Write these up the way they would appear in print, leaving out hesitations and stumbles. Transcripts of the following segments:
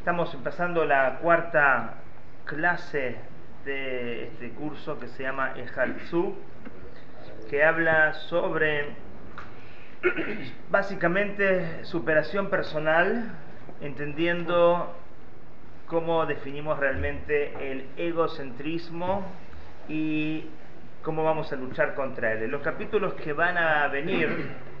Estamos empezando la cuarta clase de este curso que se llama Ejaltzu, que habla sobre básicamente superación personal, entendiendo cómo definimos realmente el egocentrismo y cómo vamos a luchar contra él. En los capítulos que van a venir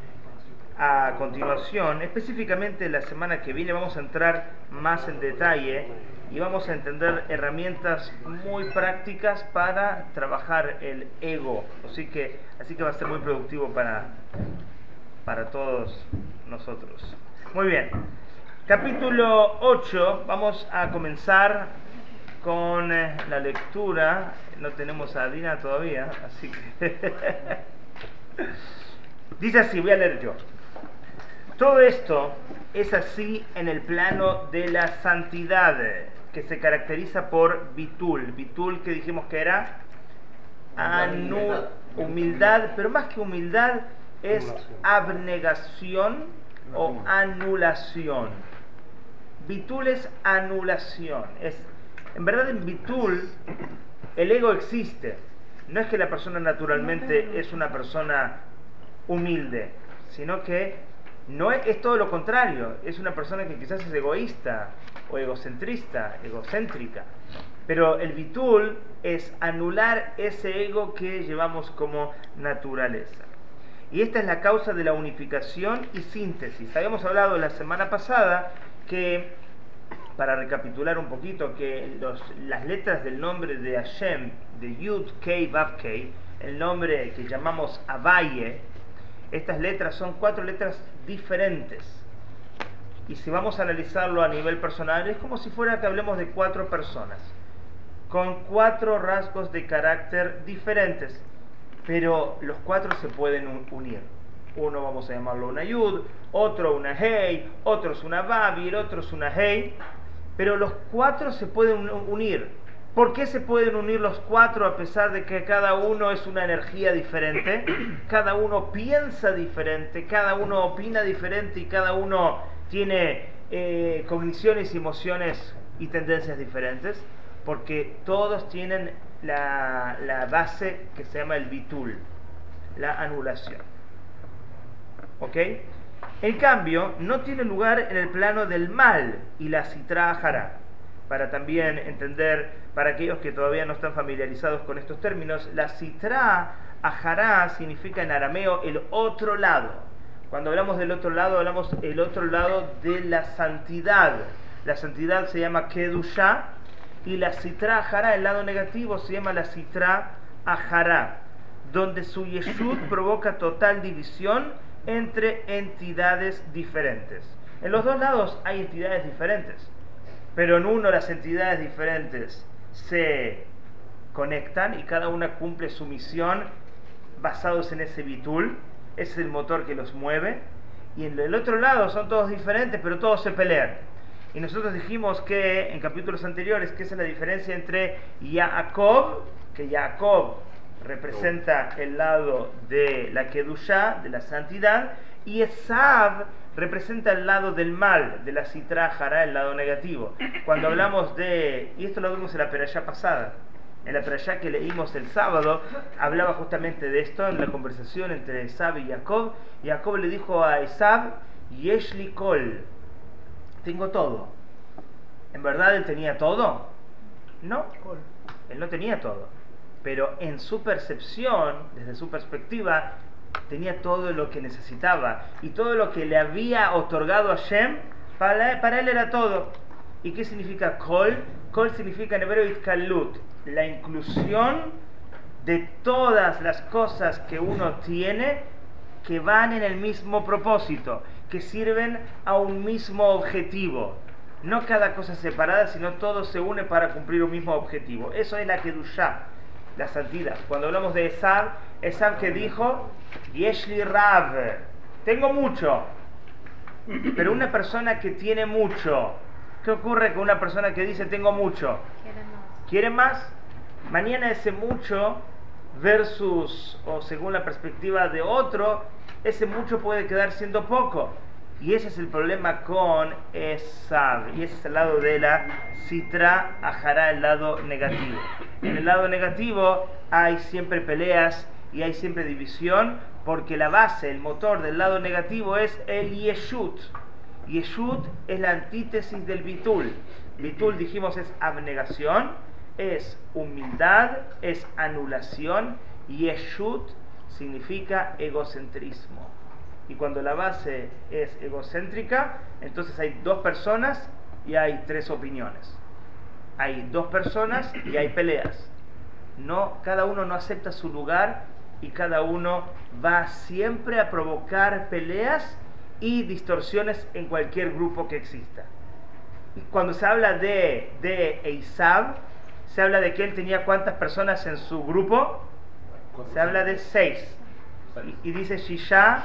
a continuación, específicamente la semana que viene, vamos a entrar más en detalle y vamos a entender herramientas muy prácticas para trabajar el ego. Así que va a ser muy productivo para todos nosotros. Muy bien. Capítulo 8, vamos a comenzar con la lectura. No tenemos a Dina todavía, así que dice así, voy a leer yo. Todo esto es así en el plano de la santidad, que se caracteriza por bitul. Bitul, que dijimos que era humildad, pero más que humildad es abnegación o anulación. Bitul es anulación. En verdad, en bitul el ego existe. No es que la persona naturalmente es una persona humilde, sino que no es todo lo contrario. Es una persona que quizás es egoísta o egocentrista, egocéntrica. Pero el bitul es anular ese ego que llevamos como naturaleza. Y esta es la causa de la unificación y síntesis. Habíamos hablado la semana pasada que, para recapitular un poquito, que las letras del nombre de Hashem, de Yud Kei Vav Kei, el nombre que llamamos Avaye, estas letras son 4 letras diferentes. Y si vamos a analizarlo a nivel personal, es como si fuera que hablemos de 4 personas, con 4 rasgos de carácter diferentes, pero los 4 se pueden unir. Uno vamos a llamarlo una Yud, otro una Hei, otro es una Vav y el otro es una Hei, pero los 4 se pueden unir. ¿Por qué se pueden unir los 4 a pesar de que cada uno es una energía diferente? Cada uno piensa diferente, cada uno opina diferente y cada uno tiene cogniciones, emociones y tendencias diferentes, porque todos tienen la base que se llama el bitul, la anulación. ¿Ok? En cambio, no tiene lugar en el plano del mal y la sitra ajara. Para también entender, para aquellos que todavía no están familiarizados con estos términos, la sitra ajara significa en arameo el otro lado. Cuando hablamos del otro lado, hablamos del otro lado de la santidad. La santidad se llama kedusha y la sitra ajara, el lado negativo, se llama la sitra ajara, donde su yeshut provoca total división entre entidades diferentes. En los dos lados hay entidades diferentes, pero en uno las entidades diferentes se conectan y cada una cumple su misión basados en ese bitul. Es el motor que los mueve. Y en el otro lado son todos diferentes, pero todos se pelean. Y nosotros dijimos que en capítulos anteriores que esa es la diferencia entre Yaakov, que Yaakov representa el lado de la Kedushá, de la santidad, y Esav representa el lado del mal, de la sitra ajara, el lado negativo. Cuando hablamos de, y esto lo vimos en la perashá pasada, en la perashá que leímos el sábado, hablaba justamente de esto en la conversación entre Esav y Jacob. Jacob le dijo a Esav, Yeshli kol, tengo todo. ¿En verdad él tenía todo? No, él no tenía todo, pero en su percepción, desde su perspectiva, tenía todo lo que necesitaba, y todo lo que le había otorgado a Hashem, para él era todo. ¿Y qué significa kol? Kol significa en hebreo itkalut, la inclusión de todas las cosas que uno tiene que van en el mismo propósito, que sirven a un mismo objetivo. No cada cosa separada, sino todo se une para cumplir un mismo objetivo. Eso es la Kedushá, la santidad. Cuando hablamos de Esav que dijo, Yeshli Rav, tengo mucho. Pero una persona que tiene mucho, ¿qué ocurre con una persona que dice tengo mucho? ¿Quiere más? Mañana ese mucho versus, o según la perspectiva de otro, ese mucho puede quedar siendo poco. Y ese es el problema con Esav. Y ese es el lado de la Sitra Ajará, el lado negativo. En el lado negativo hay siempre peleas y hay siempre división, porque la base, el motor del lado negativo es el Yeshut. Yeshut es la antítesis del Bitul. Bitul, dijimos, es abnegación, es humildad, es anulación. Yeshut significa egocentrismo. Y cuando la base es egocéntrica, entonces hay dos personas y hay tres opiniones. Hay dos personas y hay peleas. Cada uno no acepta su lugar y cada uno va siempre a provocar peleas y distorsiones en cualquier grupo que exista. Y cuando se habla de Esav, se habla de que él tenía ¿cuántas personas en su grupo? Se habla de 6. Y dice Shisha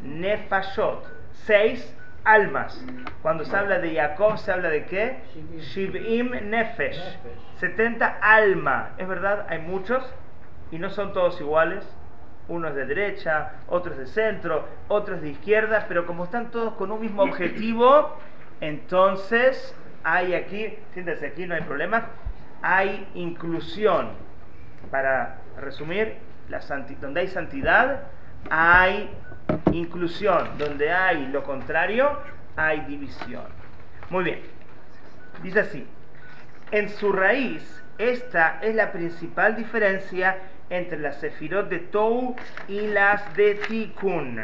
Nefashot, 6 almas. Cuando se habla de Jacob, ¿se habla de qué? Shiv'im Nefesh, 70 almas. Es verdad, hay muchos y no son todos iguales. Uno es de derecha, otro es de centro, otro es de izquierda, pero como están todos con un mismo objetivo, entonces hay aquí, siéntese aquí, no hay problema, hay inclusión. Para resumir, donde hay santidad, hay inclusión. Donde hay lo contrario, hay división. Muy bien. Dice así: en su raíz, esta es la principal diferencia entre las sefirot de Tohu y las de Tikkun.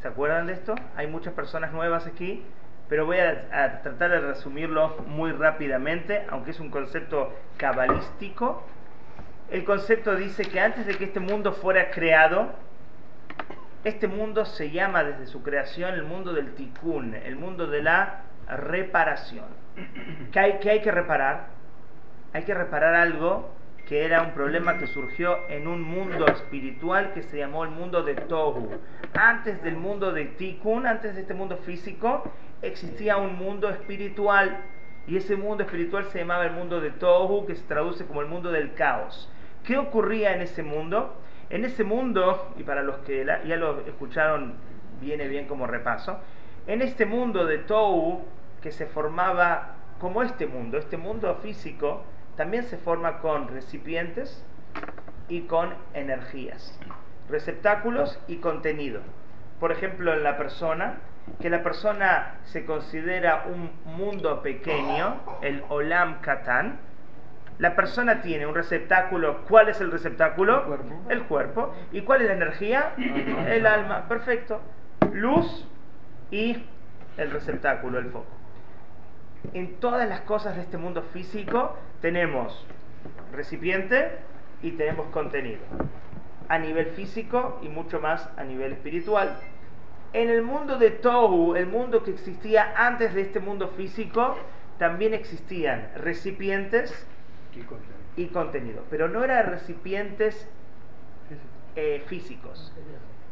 ¿Se acuerdan de esto? Hay muchas personas nuevas aquí, pero voy a tratar de resumirlo muy rápidamente, aunque es un concepto cabalístico. El concepto dice que antes de que este mundo fuera creado, este mundo se llama desde su creación el mundo del Tikkun, el mundo de la reparación. ¿Qué hay que reparar? Hay que reparar algo que era un problema que surgió en un mundo espiritual que se llamó el mundo de Tohu. Antes del mundo de Tikkun, antes de este mundo físico, existía un mundo espiritual, y ese mundo espiritual se llamaba el mundo de Tohu, que se traduce como el mundo del caos. ¿Qué ocurría en ese mundo? En ese mundo, y para los que ya lo escucharon, viene bien como repaso, en este mundo de Tohu, que se formaba como este mundo físico, también se forma con recipientes y con energías, receptáculos y contenido. Por ejemplo, en la persona, que la persona se considera un mundo pequeño, el Olam Katan. La persona tiene un receptáculo. ¿Cuál es el receptáculo? El cuerpo. ¿Y cuál es la energía? El alma. Perfecto. Luz y el receptáculo, el foco. En todas las cosas de este mundo físico tenemos recipiente y tenemos contenido, a nivel físico y mucho más a nivel espiritual. En el mundo de Tohu, el mundo que existía antes de este mundo físico, también existían recipientes y contenido, pero no eran recipientes físicos.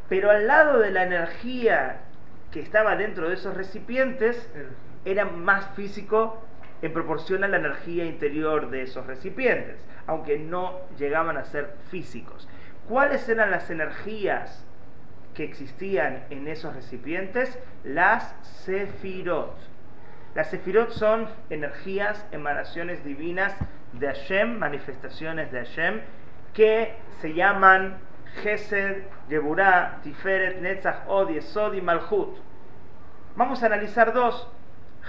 Pero al lado de la energía que estaba dentro de esos recipientes, era más físico en proporción a la energía interior de esos recipientes, aunque no llegaban a ser físicos. ¿Cuáles eran las energías que existían en esos recipientes? Las sefirot. Las sefirot son energías, emanaciones divinas de Hashem, manifestaciones de Hashem, que se llaman Gesed, Geburah, Tiferet, Netzach, Od, Yesod y Malchut. Vamos a analizar dos.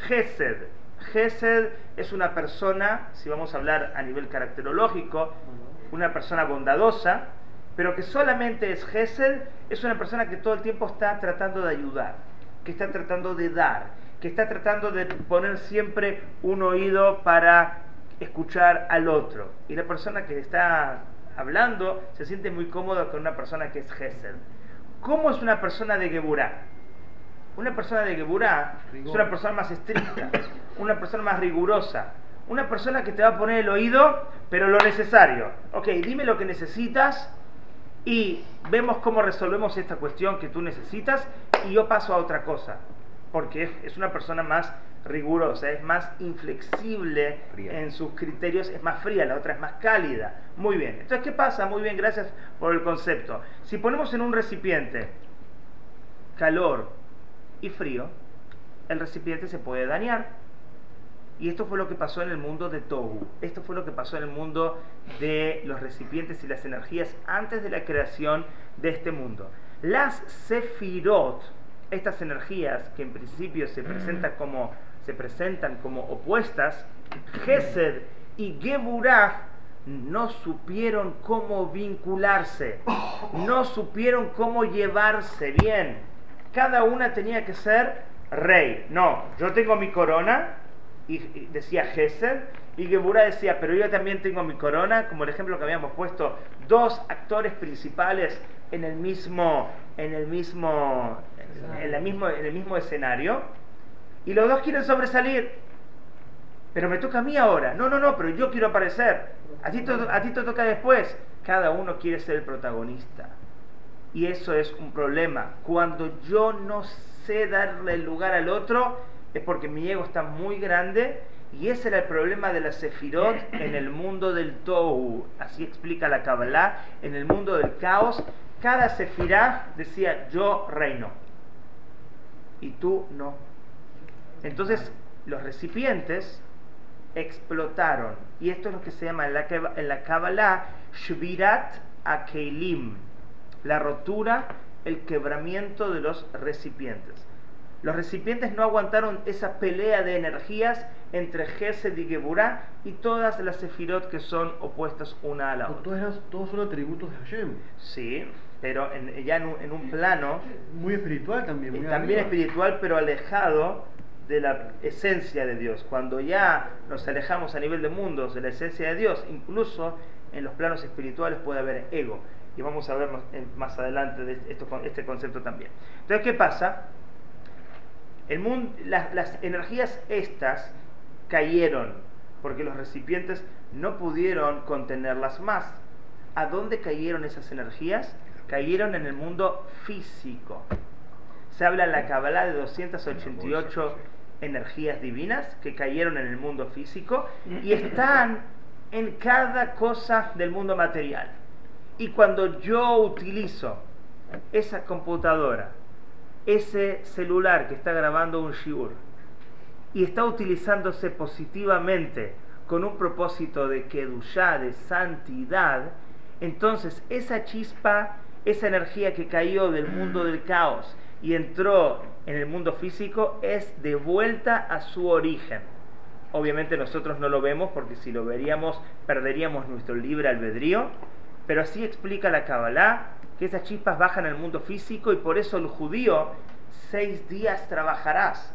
Gesed. Gesed es una persona, si vamos a hablar a nivel caracterológico, una persona bondadosa, pero que solamente es Gesed, es una persona que todo el tiempo está tratando de ayudar, que está tratando de dar, que está tratando de poner siempre un oído para escuchar al otro. Y la persona que está hablando se siente muy cómoda con una persona que es Gesed. ¿Cómo es una persona de Geburah? Una persona de Geburah es una persona más estricta, una persona más rigurosa, una persona que te va a poner el oído, pero lo necesario. Ok, dime lo que necesitas y vemos cómo resolvemos esta cuestión que tú necesitas y yo paso a otra cosa. Porque es una persona más rigurosa, es más inflexible en sus criterios, es más fría, la otra es más cálida. Muy bien, entonces ¿qué pasa? Muy bien, gracias por el concepto. Si ponemos en un recipiente calor y frío, el recipiente se puede dañar. Y esto fue lo que pasó en el mundo de Tohu. Esto fue lo que pasó en el mundo de los recipientes y las energías antes de la creación de este mundo. Las Sefirot, estas energías que en principio se presentan como opuestas, Gesed y Geburah, no supieron cómo vincularse, no supieron cómo llevarse bien. Cada una tenía que ser rey. No, yo tengo mi corona, y decía Gesed, y Geburah decía, pero yo también tengo mi corona, como el ejemplo que habíamos puesto, dos actores principales en el mismo escenario, y los dos quieren sobresalir, pero me toca a mí ahora. No, pero yo quiero aparecer, a ti te toca después. Cada uno quiere ser el protagonista, y eso es un problema. Cuando yo no sé darle el lugar al otro, es porque mi ego está muy grande, y ese era el problema de la Sefirot en el mundo del Tohu. Así explica la Kabbalah. En el mundo del caos, cada Sefirah decía, yo reino y tú no. Entonces los recipientes explotaron, y esto es lo que se llama en la Kabbalah Shvirat HaKeilim, la rotura, el quebramiento de los recipientes. Los recipientes no aguantaron esa pelea de energías entre Gesed y Geburah y todas las Sefirot que son opuestas una a la otra. Todos son atributos de Hashem. Sí, pero ya en un plano muy espiritual también. También espiritual, pero alejado de la esencia de Dios. Cuando ya nos alejamos a nivel de mundos de la esencia de Dios, incluso en los planos espirituales puede haber ego. Y vamos a ver más adelante de este concepto también. Entonces, ¿qué pasa? Las energías estas cayeron porque los recipientes no pudieron contenerlas más. ¿A dónde cayeron esas energías? Cayeron en el mundo físico. Se habla en la Kabbalah de 288 energías divinas que cayeron en el mundo físico y están en cada cosa del mundo material. Y cuando yo utilizo esa computadora, ese celular que está grabando un shiur y está utilizándose positivamente con un propósito de kedushá, de santidad, entonces esa chispa, esa energía que cayó del mundo del caos y entró en el mundo físico, es de vuelta a su origen. Obviamente nosotros no lo vemos, porque si lo veríamos perderíamos nuestro libre albedrío, pero así explica la Kabbalah, que esas chispas bajan al mundo físico, y por eso el judío 6 días trabajarás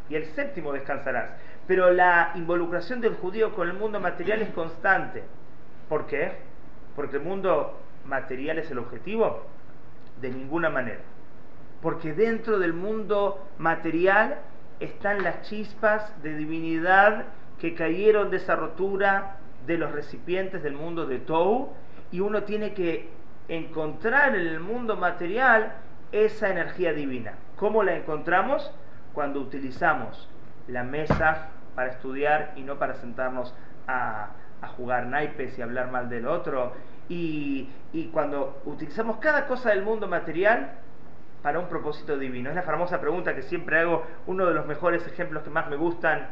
y el 7º descansarás. Pero la involucración del judío con el mundo material es constante. ¿Por qué? Porque el mundo material es el objetivo. De ninguna manera. Porque dentro del mundo material están las chispas de divinidad que cayeron de esa rotura de los recipientes del mundo de Tohu, y uno tiene que encontrar en el mundo material esa energía divina. ¿Cómo la encontramos? Cuando utilizamos la mesa para estudiar y no para sentarnos a jugar naipes y hablar mal del otro, y cuando utilizamos cada cosa del mundo material para un propósito divino. Es la famosa pregunta que siempre hago, uno de los mejores ejemplos que más me gustan,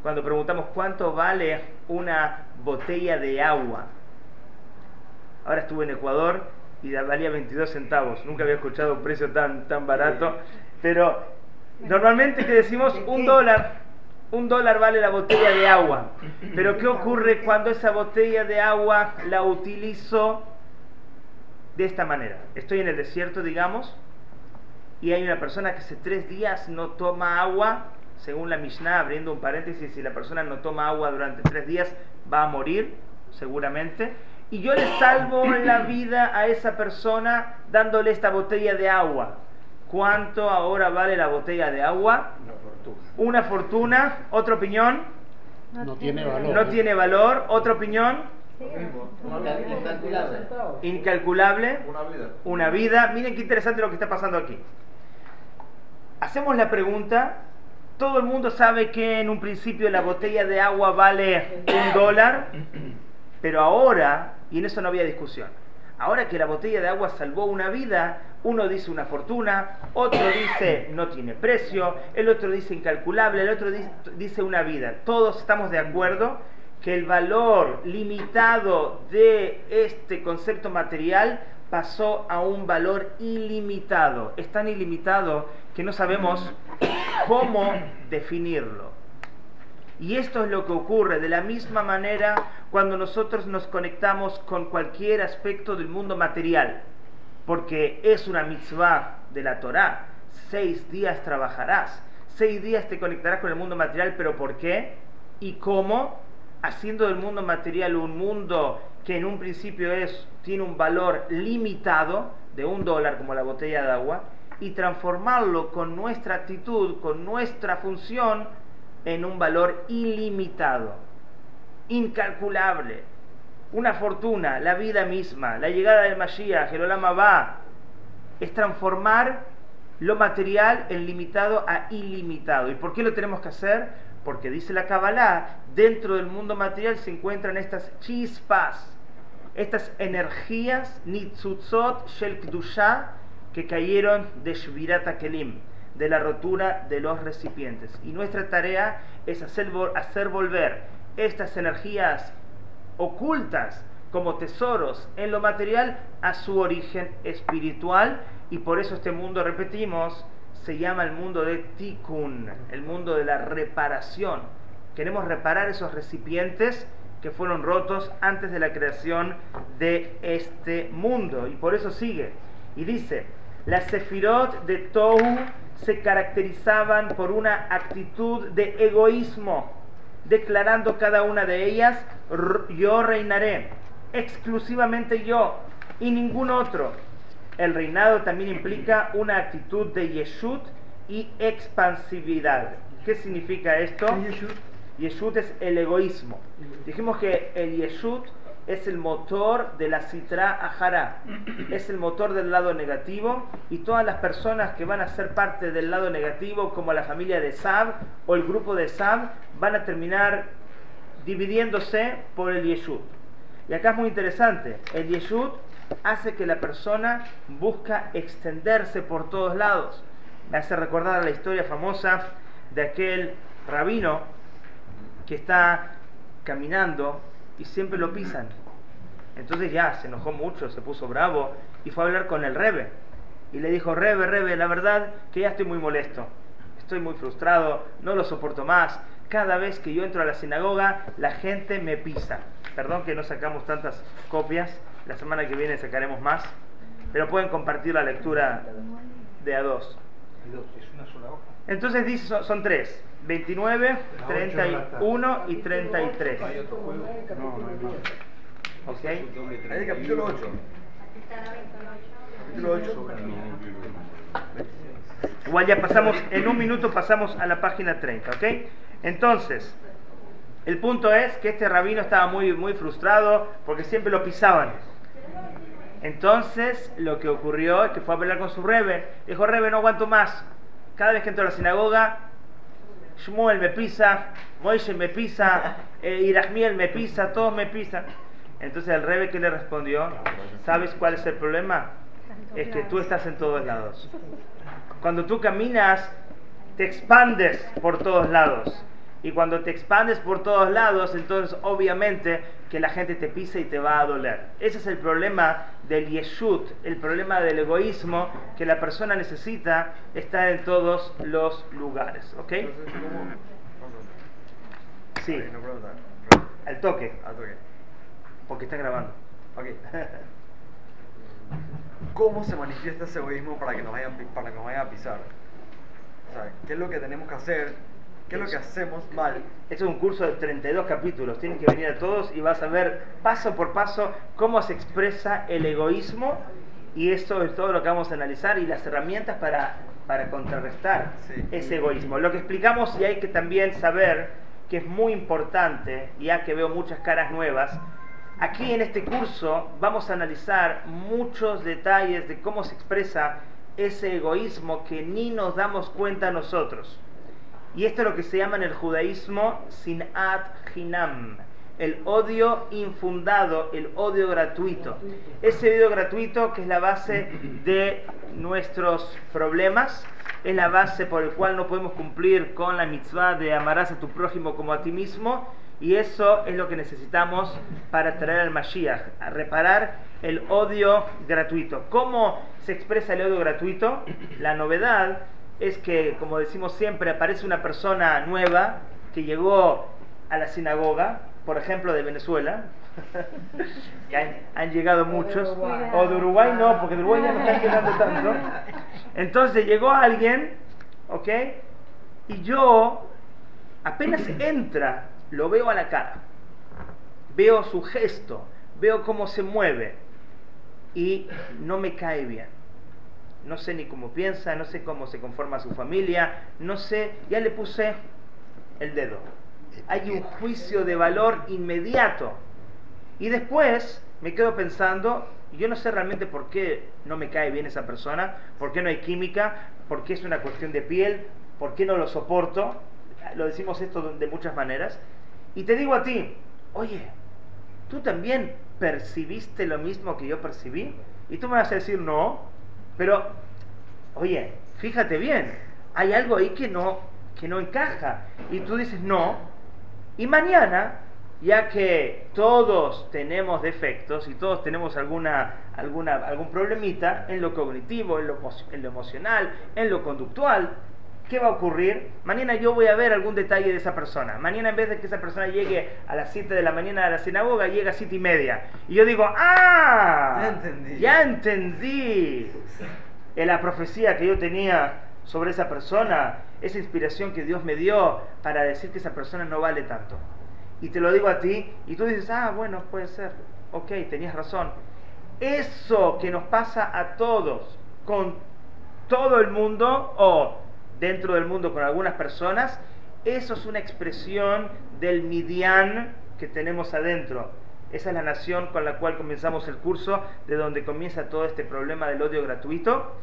cuando preguntamos cuánto vale una botella de agua. Ahora estuve en Ecuador y valía 22 centavos. Nunca había escuchado un precio tan barato. Pero normalmente que decimos $1 vale la botella de agua. Pero ¿qué ocurre cuando esa botella de agua la utilizo de esta manera? Estoy en el desierto, digamos, y hay una persona que hace 3 días no toma agua. Según la Mishnah, abriendo un paréntesis, si la persona no toma agua durante 3 días va a morir, seguramente. Y yo le salvo la vida a esa persona dándole esta botella de agua. ¿Cuánto ahora vale la botella de agua? Una fortuna. ¿Otra opinión? No tiene valor. No tiene valor. ¿Otra opinión? Incalculable. Incalculable. Una vida. Miren qué interesante lo que está pasando aquí. Hacemos la pregunta. Todo el mundo sabe que en un principio la botella de agua vale $1, pero ahora, y en eso no había discusión, Ahora que la botella de agua salvó una vida, uno dice una fortuna, otro dice no tiene precio, el otro dice incalculable, el otro dice una vida. Todos estamos de acuerdo que el valor limitado de este concepto material pasó a un valor ilimitado. Es tan ilimitado que no sabemos cómo definirlo. Y esto es lo que ocurre de la misma manera cuando nosotros nos conectamos con cualquier aspecto del mundo material, porque es una mitzvah de la Torá. 6 días trabajarás, 6 días te conectarás con el mundo material, pero ¿por qué? ¿Y cómo? Haciendo del mundo material un mundo que en un principio tiene un valor limitado de $1 como la botella de agua, y transformarlo con nuestra actitud, con nuestra función, en un valor ilimitado, incalculable, una fortuna, la vida misma, la llegada del Mashiach, el Olam Abba. Es transformar lo material en limitado a ilimitado. ¿Y por qué lo tenemos que hacer? Porque dice la Kabbalah, dentro del mundo material se encuentran estas chispas, estas energías nitzutzot shel kedusha, que cayeron de Shvirat HaKelim, de la rotura de los recipientes. Y nuestra tarea es hacer volver estas energías ocultas como tesoros en lo material a su origen espiritual. Y por eso este mundo, repetimos, se llama el mundo de Tikkun, el mundo de la reparación. Queremos reparar esos recipientes que fueron rotos antes de la creación de este mundo. Y por eso sigue y dice: las sefirot de Tohu se caracterizaban por una actitud de egoísmo, declarando cada una de ellas: yo reinaré, exclusivamente yo y ningún otro. El reinado también implica una actitud de yeshut y expansividad. ¿Qué significa esto? Yeshut es el egoísmo. Dijimos que el yeshut es el motor de la Sitra Ahara, es el motor del lado negativo, y todas las personas que van a ser parte del lado negativo, como la familia de Esav o el grupo de Esav, van a terminar dividiéndose por el Yeshut. Y acá es muy interesante, el Yeshut hace que la persona busca extenderse por todos lados. Me hace recordar la historia famosa de aquel rabino que está caminando y siempre lo pisan. Entonces ya se enojó mucho, se puso bravo y fue a hablar con el Rebbe y le dijo: Rebbe, la verdad que ya estoy muy molesto, estoy muy frustrado, no lo soporto más. Cada vez que yo entro a la sinagoga la gente me pisa. Perdón que no sacamos tantas copias, la semana que viene sacaremos más, pero pueden compartir la lectura de a dos. Es una sola hoja. Entonces dice, son 3: 29, 31 y 33. ¿Hay otro juego? No hay más. ¿Ok? Ahí el capítulo 8. Capítulo 8. Igual ya pasamos, en un minuto pasamos a la página 30, ¿ok? Entonces, el punto es que este rabino estaba muy frustrado porque siempre lo pisaban. Entonces, lo que ocurrió es que fue a pelear con su Rebbe. Dijo: Rebbe, no aguanto más. Cada vez que entro a la sinagoga, Shmuel me pisa, Moishe me pisa, Irachmiel me pisa, todos me pisan. Entonces el Rebbe, ¿qué le respondió? ¿Sabes cuál es el problema? Es que tú estás en todos lados. Cuando tú caminas, te expandes por todos lados. Y cuando te expandes por todos lados, entonces obviamente que la gente te pisa y te va a doler. Ese es el problema del yeshut, el problema del egoísmo, que la persona necesita estar en todos los lugares. ¿Ok? Sí, al toque, porque está grabando. Ok. ¿Cómo se manifiesta ese egoísmo para que nos vayan a pisar? O sea, ¿qué es lo que tenemos que hacer? ¿Qué es lo que hacemos mal? Este es un curso de 32 capítulos, tienen que venir a todos y vas a ver paso por paso cómo se expresa el egoísmo, y esto es todo lo que vamos a analizar y las herramientas para contrarrestar ese egoísmo. Lo que explicamos, y hay que también saber que es muy importante, ya que veo muchas caras nuevas, aquí en este curso vamos a analizar muchos detalles de cómo se expresa ese egoísmo que ni nos damos cuenta nosotros. Y esto es lo que se llama en el judaísmo sinat hinam, el odio infundado, el odio gratuito. Ese odio gratuito que es la base de nuestros problemas, es la base por el cual no podemos cumplir con la mitzvah de amarás a tu prójimo como a ti mismo, y eso es lo que necesitamos para traer al Mashiach, a reparar el odio gratuito. ¿Cómo se expresa el odio gratuito? La novedad es que, como decimos siempre, aparece una persona nueva que llegó a la sinagoga, por ejemplo de Venezuela, y han llegado muchos, o de Uruguay no, porque de Uruguay ya no están llegando tanto. Entonces llegó alguien, ¿ok? Y yo, apenas entra, lo veo a la cara, veo su gesto, veo cómo se mueve, y no me cae bien. No sé ni cómo piensa, no sé cómo se conforma su familia, no sé, ya le puse el dedo. Hay un juicio de valor inmediato. Y después me quedo pensando, yo no sé realmente por qué no me cae bien esa persona, por qué no hay química, por qué es una cuestión de piel, por qué no lo soporto. Lo decimos esto de muchas maneras. Y te digo a ti, oye, ¿tú también percibiste lo mismo que yo percibí? Y tú me vas a decir, no, pero, oye, fíjate bien, hay algo ahí que no encaja. Y tú dices, no, y mañana, ya que todos tenemos defectos y todos tenemos algún problemita en lo cognitivo, en lo emocional, en lo conductual, ¿qué va a ocurrir? Mañana yo voy a ver algún detalle de esa persona. Mañana, en vez de que esa persona llegue a las 7 de la mañana a la sinagoga, llega a 7:30. Y yo digo, ¡ah! Ya entendí. La profecía que yo tenía sobre esa persona, esa inspiración que Dios me dio para decir que esa persona no vale tanto. Y te lo digo a ti, y tú dices, ah, bueno, puede ser. Ok, tenías razón. Eso que nos pasa a todos, con todo el mundo, o dentro del mundo con algunas personas, eso es una expresión del Midian que tenemos adentro. Esa es la nación con la cual comenzamos el curso, de donde comienza todo este problema del odio gratuito.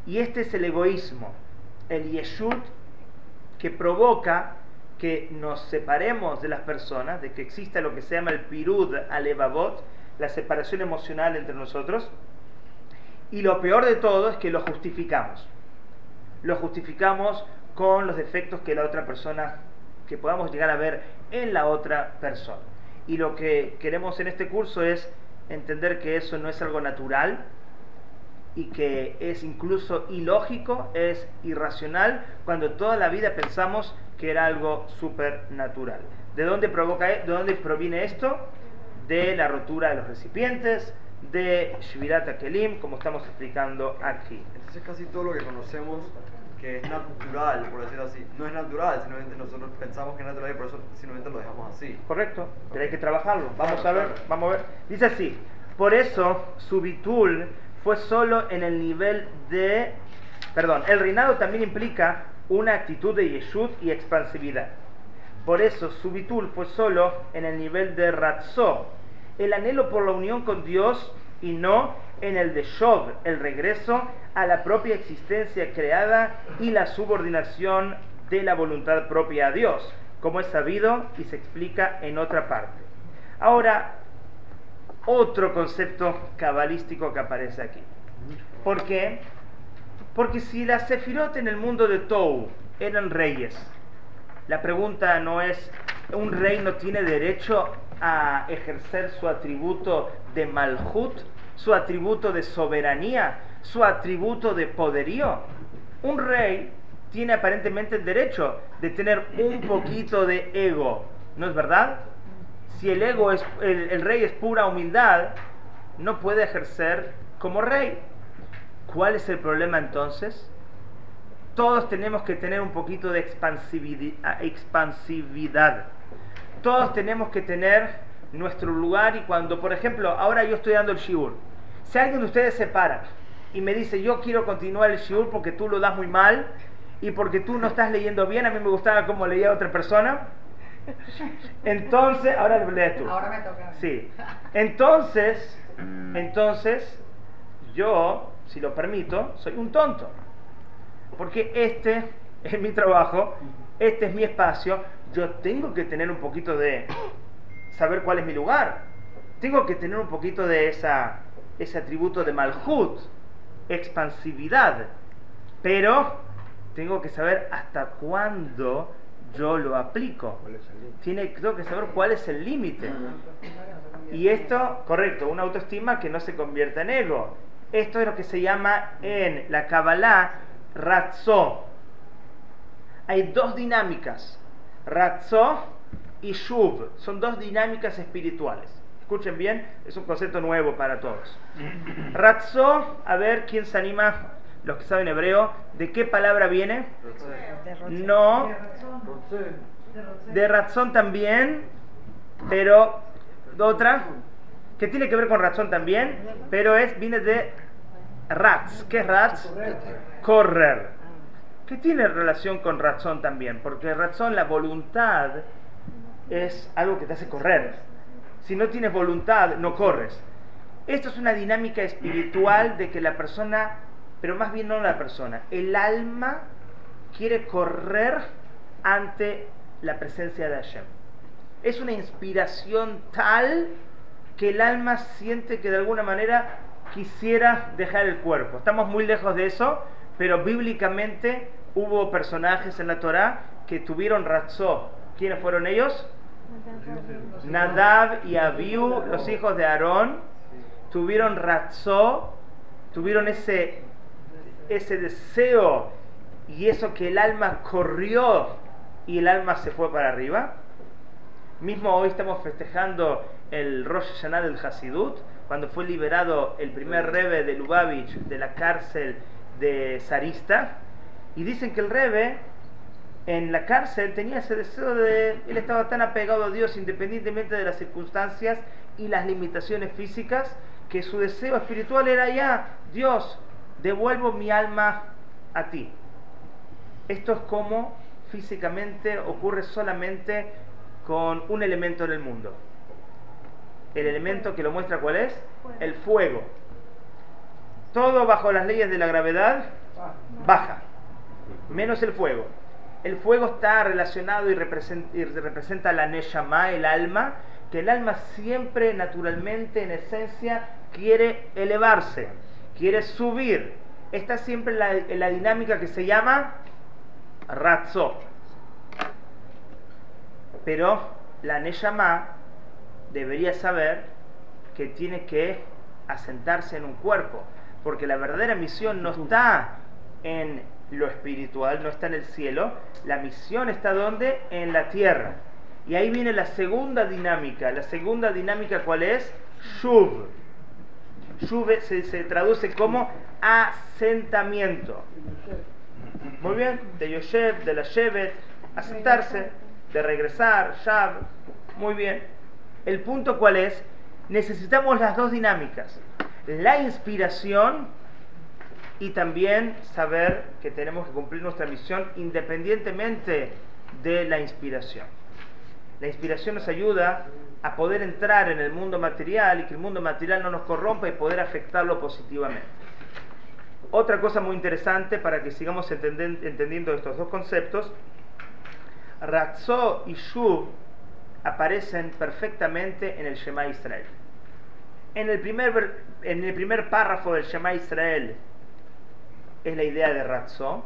Y este es el egoísmo, el yeshut, que provoca que nos separemos de las personas, de que exista lo que se llama el pirud alevavot, la separación emocional entre nosotros. Y lo peor de todo es que lo justificamos. Lo justificamos con los defectos que la otra persona, que podamos llegar a ver en la otra persona. Y lo que queremos en este curso es entender que eso no es algo natural y que es incluso ilógico, es irracional, cuando toda la vida pensamos que era algo supernatural. ¿De dónde proviene esto? De la rotura de los recipientes, de Shvirat HaKelim, como estamos explicando aquí. Entonces casi todo lo que conocemos que es natural, por decirlo así, no es natural, simplemente nosotros pensamos que es natural y por eso simplemente lo dejamos así. Correcto, pero hay que trabajarlo. Vamos a ver. Dice así, por eso su bitul fue solo en el nivel de... el reinado también implica una actitud de yeshut y expansividad. Por eso su bitul fue solo en el nivel de ratzó, el anhelo por la unión con Dios, y no en el de shov, el regreso a la propia existencia creada y la subordinación de la voluntad propia a Dios, como es sabido y se explica en otra parte. Ahora, otro concepto cabalístico que aparece aquí. ¿Por qué? Porque si las sefirot en el mundo de Tou eran reyes, la pregunta no es, ¿un rey no tiene derecho a ejercer su atributo de malhut, su atributo de soberanía, su atributo de poderío? Un rey tiene aparentemente el derecho de tener un poquito de ego, ¿no es verdad? Si el ego es, el rey es pura humildad, no puede ejercer como rey. ¿Cuál es el problema entonces? Todos tenemos que tener un poquito de expansividad. Todos tenemos que tener nuestro lugar, y cuando, por ejemplo, ahora yo estoy dando el shiur, si alguien de ustedes se para y me dice, yo quiero continuar el shiur porque tú lo das muy mal y porque tú no estás leyendo bien, a mí me gustaba como leía otra persona, entonces, ahora lees tú. Ahora me toca. Sí. Entonces, yo, si lo permito, soy un tonto. Porque este es mi trabajo, este es mi espacio, yo tengo que tener un poquito de saber cuál es mi lugar. Tengo que tener un poquito de ese atributo de malhut, expansividad. Pero tengo que saber hasta cuándo yo lo aplico. Tengo que saber cuál es el límite. Y esto, correcto, una autoestima que no se convierta en ego. Esto es lo que se llama en la Kabbalah Ratzó. Hay dos dinámicas, Ratzó y Shuv. Son dos dinámicas espirituales. Escuchen bien, es un concepto nuevo para todos. Ratzó, a ver quién se anima, los que saben hebreo, ¿de qué palabra viene? No, de Ratzón también, pero otra que tiene que ver con razón también, pero viene de Ratz. ¿Qué es Ratz? Correr. ¿Qué tiene relación con razón también? Porque razón, la voluntad, es algo que te hace correr. Si no tienes voluntad, no corres. Esto es una dinámica espiritual de que la persona, pero más bien no la persona, el alma quiere correr ante la presencia de Hashem. Es una inspiración tal que el alma siente que de alguna manera quisiera dejar el cuerpo. Estamos muy lejos de eso, pero bíblicamente hubo personajes en la Torá que tuvieron ratzó. ¿Quiénes fueron ellos? Nadab y Abiú, los hijos de Aarón, tuvieron ratzó, tuvieron ese deseo y eso que el alma corrió y el alma se fue para arriba. Mismo hoy estamos festejando el Rosh Hashanah del Hasidut, cuando fue liberado el primer Rebbe de Lubavitch de la cárcel de Zarista, y dicen que el Rebbe en la cárcel tenía ese deseo él estaba tan apegado a Dios independientemente de las circunstancias y las limitaciones físicas, que su deseo espiritual era ya, Dios, devuelvo mi alma a ti. Esto es como físicamente ocurre solamente con un elemento en el mundo. El elemento que lo muestra, ¿cuál es? El fuego. Todo bajo las leyes de la gravedad baja, menos el fuego. El fuego está relacionado y representa la Neshama, el alma, que el alma siempre naturalmente, en esencia, quiere elevarse, quiere subir. Está siempre en la dinámica que se llama Ratzó. Pero la Neshama debería saber que tiene que asentarse en un cuerpo, porque la verdadera misión no está en lo espiritual, no está en el cielo. La misión está ¿dónde? En la tierra. Y ahí viene la segunda dinámica. La segunda dinámica, ¿cuál es? Shuv. Shuv se traduce como asentamiento. Muy bien, de Yoshev, de la Shevet, asentarse, de regresar, Shav. Muy bien. El punto, ¿cuál es? Necesitamos las dos dinámicas. La inspiración y también saber que tenemos que cumplir nuestra misión independientemente de la inspiración. La inspiración nos ayuda a poder entrar en el mundo material y que el mundo material no nos corrompa y poder afectarlo positivamente. Otra cosa muy interesante para que sigamos entendiendo estos dos conceptos, Ratzó y Shuv aparecen perfectamente en el Shema Israel. En el primer párrafo del Shema Israel es la idea de Ratzó.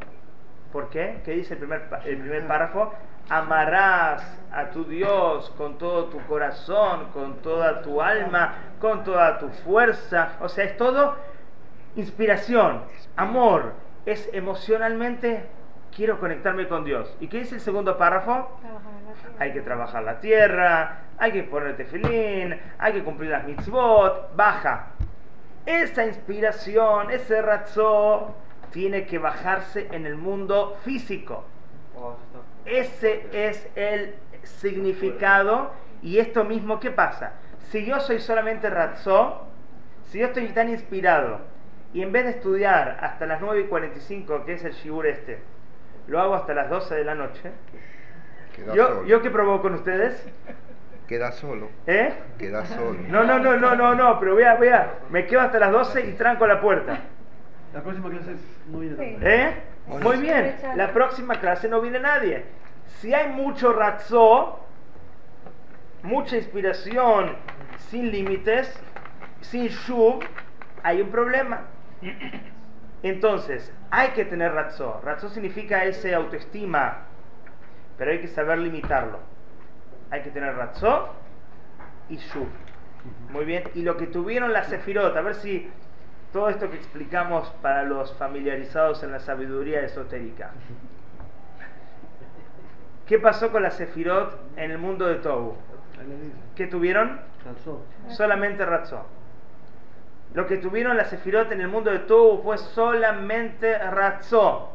¿Por qué? ¿Qué dice el primer párrafo? Amarás a tu Dios con todo tu corazón, con toda tu alma, con toda tu fuerza. O sea, es todo inspiración, amor. Es emocionalmente, quiero conectarme con Dios. ¿Y qué dice el segundo párrafo? Hay que trabajar la tierra, hay que poner tefilín, hay que cumplir las mitzvot. Baja. Esa inspiración, ese ratzó, tiene que bajarse en el mundo físico. Ese es el significado. Y esto mismo, ¿qué pasa? Si yo soy solamente ratzó, si yo estoy tan inspirado y en vez de estudiar hasta las 9:45, que es el shiur lo hago hasta las 12 de la noche, ¿yo qué provoco con ustedes? Queda solo. ¿Eh? Queda solo. No, pero me quedo hasta las 12 y tranco la puerta. La próxima clase no viene nadie. ¿Eh? Muy bien, la próxima clase no viene nadie. Si hay mucho ratzó, mucha inspiración sin límites, sin shuv, hay un problema. Entonces, hay que tener ratzó. Ratzó significa ese autoestima, pero hay que saber limitarlo. Hay que tener ratzó y shuv. Muy bien. Y lo que tuvieron las sefirot, a ver si todo esto que explicamos para los familiarizados en la sabiduría esotérica. ¿Qué pasó con las sefirot en el mundo de Tohu? ¿Qué tuvieron? Ratzó. Solamente ratzó. Lo que tuvieron las sefirot en el mundo de Tohu fue solamente ratzó.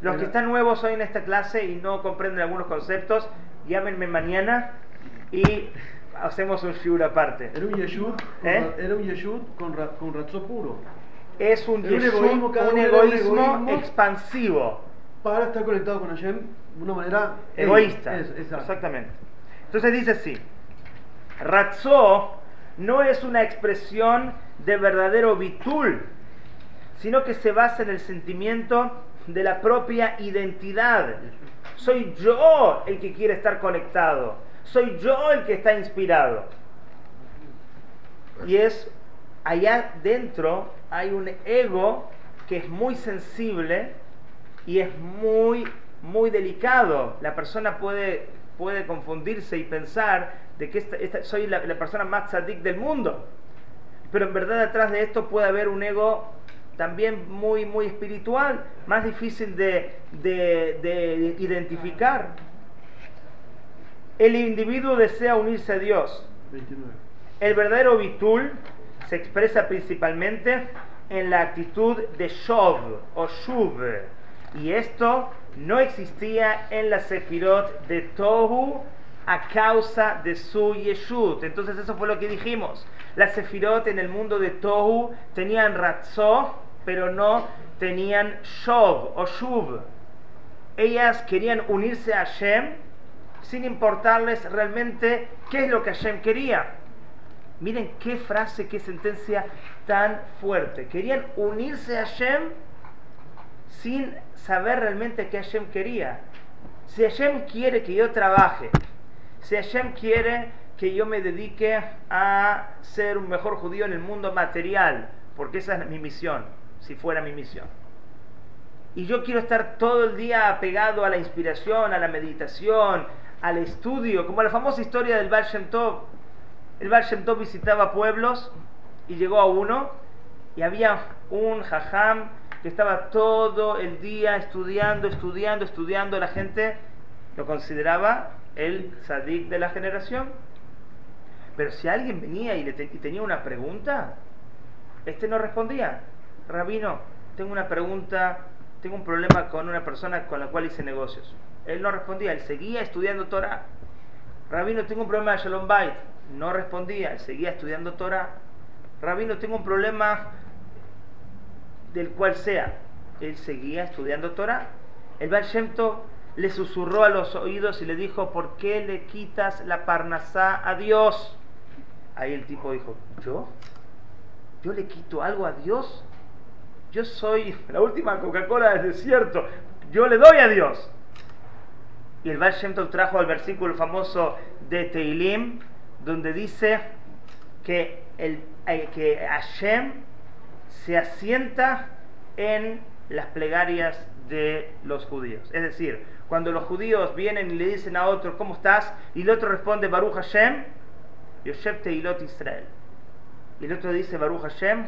Los que están nuevos hoy en esta clase y no comprenden algunos conceptos, llámenme mañana y hacemos un shiur aparte. Era un yeshut, era un yeshut con ratzó puro. Es un Era un yeshut, egoísmo, cada un uno era un egoísmo egoísmo expansivo, para estar conectado con Hashem de una manera egoísta. exacto. Exactamente. Entonces dice así: ratzó no es una expresión de verdadero bitul, sino que se basa en el sentimiento de la propia identidad. Soy yo el que quiere estar conectado, soy yo el que está inspirado. Y es allá dentro hay un ego que es muy sensible y es muy delicado. La persona puede confundirse y pensar de que soy la persona más tzadik del mundo, pero en verdad detrás de esto puede haber un ego también muy espiritual, más difícil de identificar. El individuo desea unirse a Dios. 29. El verdadero bitul se expresa principalmente en la actitud de shov o shuv, y esto no existía en la sefirot de Tohu a causa de su yeshut. Entonces eso fue lo que dijimos. Las sefirot en el mundo de Tohu tenían ratzó, pero no tenían shov o shuv. Ellas querían unirse a Hashem sin importarles realmente qué es lo que Hashem quería. Miren qué frase, qué sentencia tan fuerte. Querían unirse a Hashem sin saber realmente qué Hashem quería. Si Hashem quiere que yo trabaje, si Hashem quiere que yo me dedique a ser un mejor judío en el mundo material, porque esa es mi misión, si fuera mi misión, y yo quiero estar todo el día apegado a la inspiración, a la meditación, al estudio, como la famosa historia del Baal Shem Tov. El Baal Shem Tov visitaba pueblos y llegó a uno y había un jajam que estaba todo el día estudiando. La gente lo consideraba el tzadik de la generación. Pero si alguien venía y tenía una pregunta, no respondía. Rabino, tengo una pregunta, tengo un problema con una persona con la cual hice negocios. Él no respondía, él seguía estudiando Torah. Rabino, tengo un problema de Shalom Bait. No respondía, él seguía estudiando Torah. Rabino, tengo un problema del cual sea. Él seguía estudiando Torah. El Baal Shem Tov le susurró a los oídos y le dijo: ¿por qué le quitas la parnasá a Dios? Ahí el tipo dijo: ¿yo? ¿Yo le quito algo a Dios? Yo soy la última Coca-Cola del desierto, yo le doy a Dios. Y el Baal Shem Tov trajo al versículo famoso de Teilim, donde dice que Hashem se asienta en las plegarias de los judíos. Es decir, cuando los judíos vienen y le dicen a otro: ¿cómo estás? Y el otro responde: Baruch Hashem, Yoshev Teilot Israel. Y el otro dice: Baruch Hashem,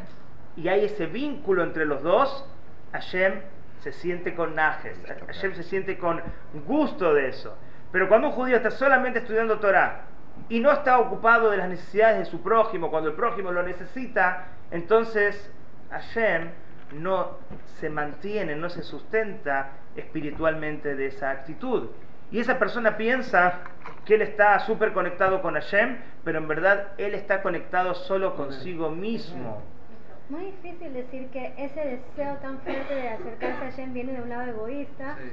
y hay ese vínculo entre los dos. Hashem se siente con najes, Hashem se siente con gusto de eso. Pero cuando un judío está solamente estudiando Torah y no está ocupado de las necesidades de su prójimo, cuando el prójimo lo necesita, entonces Hashem no se mantiene, no se sustenta espiritualmente de esa actitud. Y esa persona piensa que él está súper conectado con Hashem, pero en verdad él está conectado solo consigo mismo. Muy difícil decir que ese deseo tan fuerte de acercarse a Hashem viene de un lado egoísta, Sí.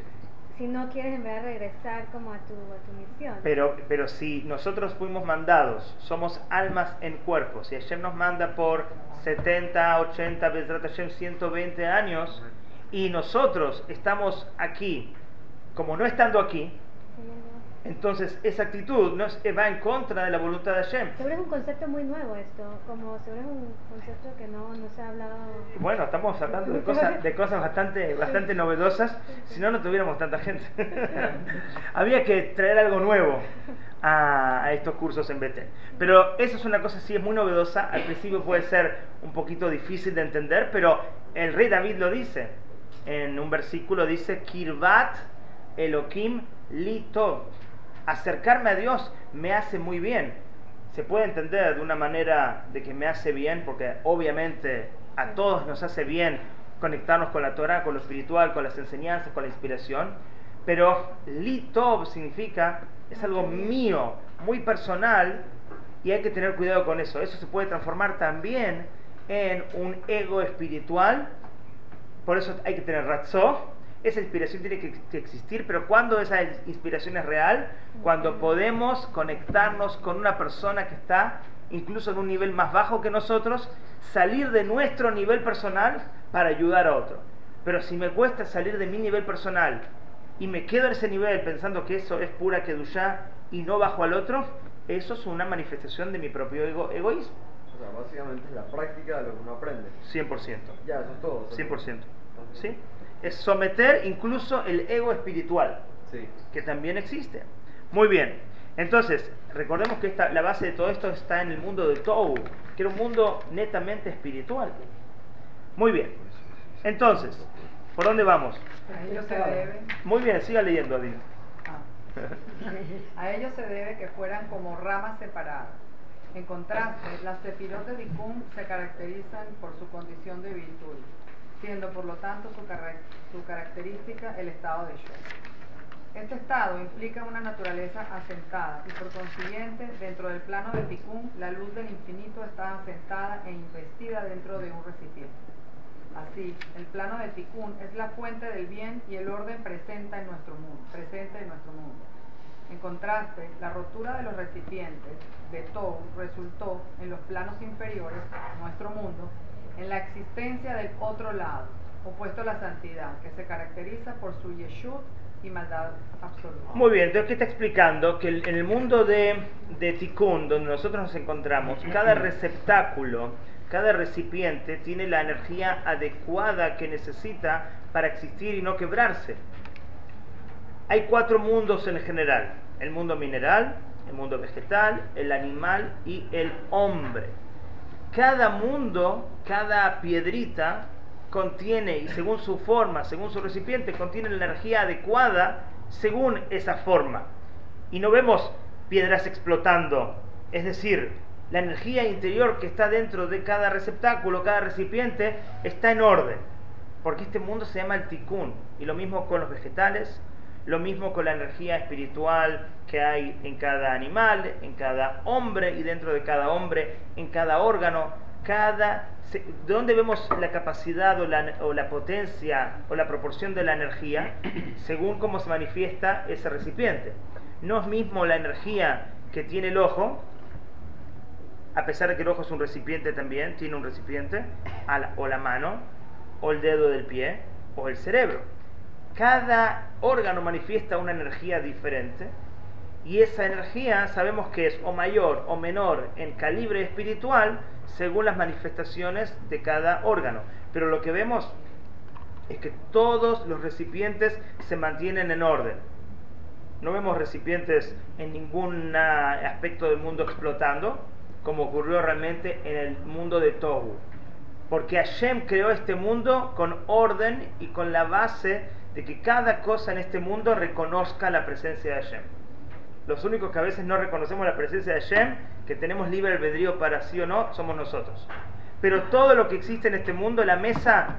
si no quieres en verdad regresar como a tu misión. Pero si nosotros fuimos mandados, somos almas en cuerpo, si Hashem nos manda por 70, 80, Bezrat Hashem 120 años, y nosotros estamos aquí, como no estando aquí, entonces esa actitud no va en contra de la voluntad de Hashem. Seguro es un concepto muy nuevo esto, como seguro es un concepto que no se ha hablado. Bueno, estamos hablando de cosas bastante novedosas, si no, no tuviéramos tanta gente. Había que traer algo nuevo a estos cursos en Betel. Pero eso es una cosa, sí, es muy novedosa. Al principio puede ser un poquito difícil de entender, pero el rey David lo dice. En un versículo dice, Kirvat Elohim li tov. Acercarme a Dios me hace muy bien. Se puede entender de una manera de que me hace bien, porque obviamente a todos nos hace bien conectarnos con la Torah, con lo espiritual, con las enseñanzas, con la inspiración. Pero li tov significa, es algo mío, muy personal, y hay que tener cuidado con eso. Eso se puede transformar también en un ego espiritual. Por eso hay que tener ratzó. Esa inspiración tiene que existir, pero cuando esa inspiración es real, cuando podemos conectarnos con una persona que está incluso en un nivel más bajo que nosotros, salir de nuestro nivel personal para ayudar a otro. Pero si me cuesta salir de mi nivel personal y me quedo en ese nivel pensando que eso es pura kedushá y no bajo al otro, eso es una manifestación de mi propio egoísmo. O sea, básicamente es la práctica de lo que uno aprende. 100%. Ya, eso es todo. 100%. ¿Sí? Es someter incluso el ego espiritual, Sí. que también existe. Muy bien. Entonces, recordemos que la base de todo esto está en el mundo de Tohu, que era un mundo netamente espiritual. Muy bien. Entonces, ¿por dónde vamos? A ello se debe, Muy bien, siga leyendo, Adin. a ello se debe que fueran como ramas separadas. En contraste, las sefirot de Tikkun se caracterizan por su condición de virtud, siendo por lo tanto su característica el estado de Shem. Este estado implica una naturaleza asentada y por consiguiente dentro del plano de Tikkun la luz del infinito está asentada e investida dentro de un recipiente. Así, el plano de Tikkun es la fuente del bien y el orden presente en nuestro mundo. En contraste, la rotura de los recipientes de Tohu resultó en los planos inferiores, nuestro mundo, en la existencia del otro lado, opuesto a la santidad, que se caracteriza por su yeshut y maldad absoluta. Muy bien, entonces, ¿qué está explicando? Que en el mundo de Tikkun, donde nosotros nos encontramos, cada receptáculo, cada recipiente tiene la energía adecuada que necesita para existir y no quebrarse. Hay 4 mundos en general: el mundo mineral, el mundo vegetal, el animal y el hombre. Cada mundo, cada piedrita contiene, y según su forma, según su recipiente, contiene la energía adecuada según esa forma. Y no vemos piedras explotando, es decir, la energía interior que está dentro de cada receptáculo, cada recipiente, está en orden, porque este mundo se llama el Tikkun. Y lo mismo con los vegetales, lo mismo con la energía espiritual que hay en cada animal, en cada hombre, y dentro de cada hombre, en cada órgano, donde vemos la capacidad o la potencia o la proporción de la energía según cómo se manifiesta ese recipiente. No es mismo la energía que tiene el ojo, a pesar de que el ojo es un recipiente también, tiene un recipiente, o la mano, o el dedo del pie, o el cerebro. Cada órgano manifiesta una energía diferente, y esa energía sabemos que es o mayor o menor en calibre espiritual según las manifestaciones de cada órgano. Pero lo que vemos es que todos los recipientes se mantienen en orden. No vemos recipientes en ningún aspecto del mundo explotando, como ocurrió realmente en el mundo de Tohu. Porque Hashem creó este mundo con orden y con la base de que cada cosa en este mundo reconozca la presencia de Hashem. Los únicos que a veces no reconocemos la presencia de Hashem, que tenemos libre albedrío para sí o no, somos nosotros. Pero todo lo que existe en este mundo, la mesa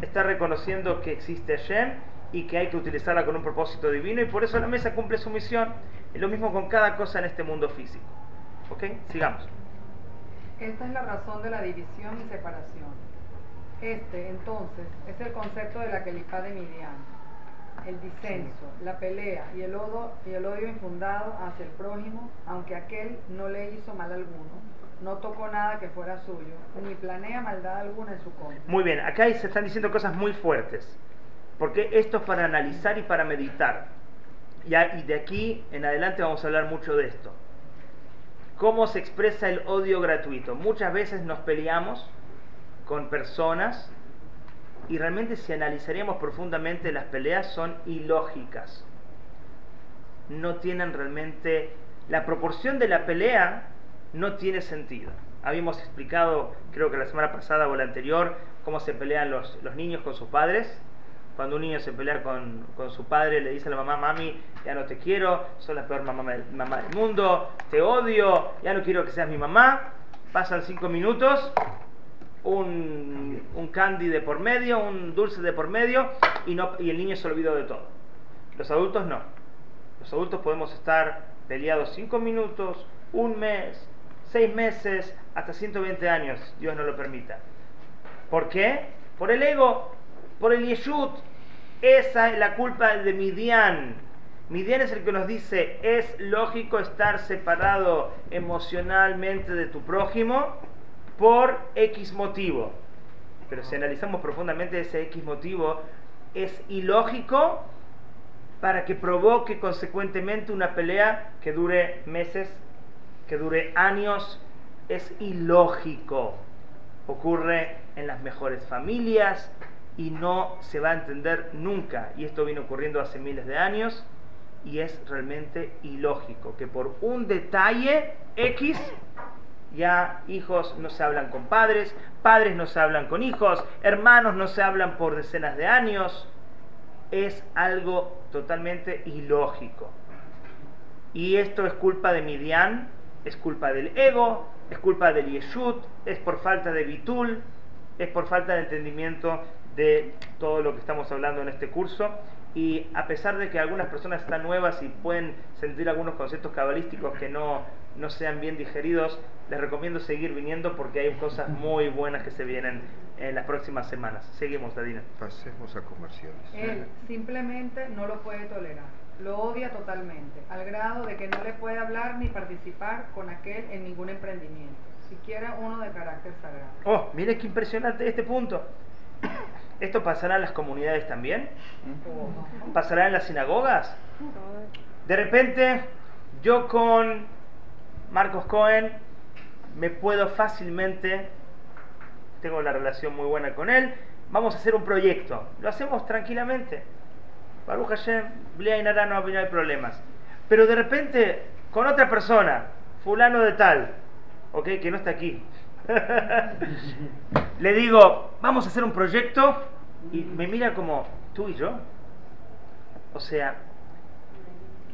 está reconociendo que existe Hashem y que hay que utilizarla con un propósito divino, y por eso la mesa cumple su misión. Y lo mismo con cada cosa en este mundo físico. ¿Ok? Sigamos. Esta es la razón de la división y separación. Entonces, es el concepto de la Kelipá de Midian. El disenso, la pelea y el odio infundado hacia el prójimo, aunque aquel no le hizo mal alguno, no tocó nada que fuera suyo, ni planea maldad alguna en su contra. Muy bien, acá se están diciendo cosas muy fuertes, porque esto es para analizar y para meditar. y de aquí en adelante vamos a hablar mucho de esto. ¿Cómo se expresa el odio gratuito? Muchas veces nos peleamos con personas y realmente si analizaríamos profundamente las peleas son ilógicas. No tienen realmente... La proporción de la pelea no tiene sentido. Habíamos explicado, creo que la semana pasada o la anterior, cómo se pelean los niños con sus padres. Cuando un niño se pelea con su padre, le dice a la mamá: mami, ya no te quiero, sos la peor mamá del mundo, te odio, ya no quiero que seas mi mamá. Pasan 5 minutos, un candy de por medio, un dulce de por medio, y el niño se olvidó de todo. Los adultos no. Los adultos podemos estar peleados 5 minutos, un mes, 6 meses, hasta 120 años, Dios no lo permita. ¿Por qué? Por el ego, por el yeshut. Esa es la culpa de Midian. Midian es el que nos dice: es lógico estar separado emocionalmente de tu prójimo por X motivo. Pero si analizamos profundamente ese X motivo, es ilógico para que provoque consecuentemente una pelea que dure meses, que dure años. Es ilógico. Ocurre en las mejores familias y no se va a entender nunca. Y esto viene ocurriendo hace miles de años y es realmente ilógico que por un detalle X ya hijos no se hablan con padres, padres no se hablan con hijos, hermanos no se hablan por decenas de años. Es algo totalmente ilógico. Y esto es culpa de Midian, es culpa del ego, es culpa del yeshut, es por falta de bitul, es por falta de entendimiento de todo lo que estamos hablando en este curso. Y a pesar de que algunas personas están nuevas y pueden sentir algunos conceptos cabalísticos que no sean bien digeridos, les recomiendo seguir viniendo porque hay cosas muy buenas que se vienen en las próximas semanas. Seguimos, Dadina. Pasemos a comerciales. Él simplemente no lo puede tolerar, lo odia totalmente, al grado de que no le puede hablar ni participar con aquel en ningún emprendimiento, siquiera uno de carácter sagrado. Oh, mire qué impresionante este punto. ¿Esto pasará en las comunidades también? ¿Pasará en las sinagogas? De repente, yo con Marcos Cohen me puedo fácilmente, tengo la relación muy buena con él, vamos a hacer un proyecto, lo hacemos tranquilamente. Baruch Hashem, Bli Ain Hara, no hay problemas. Pero de repente, con otra persona, fulano de tal, ok, que no está aquí, le digo: vamos a hacer un proyecto, y me mira como: ¿tú y yo? O sea,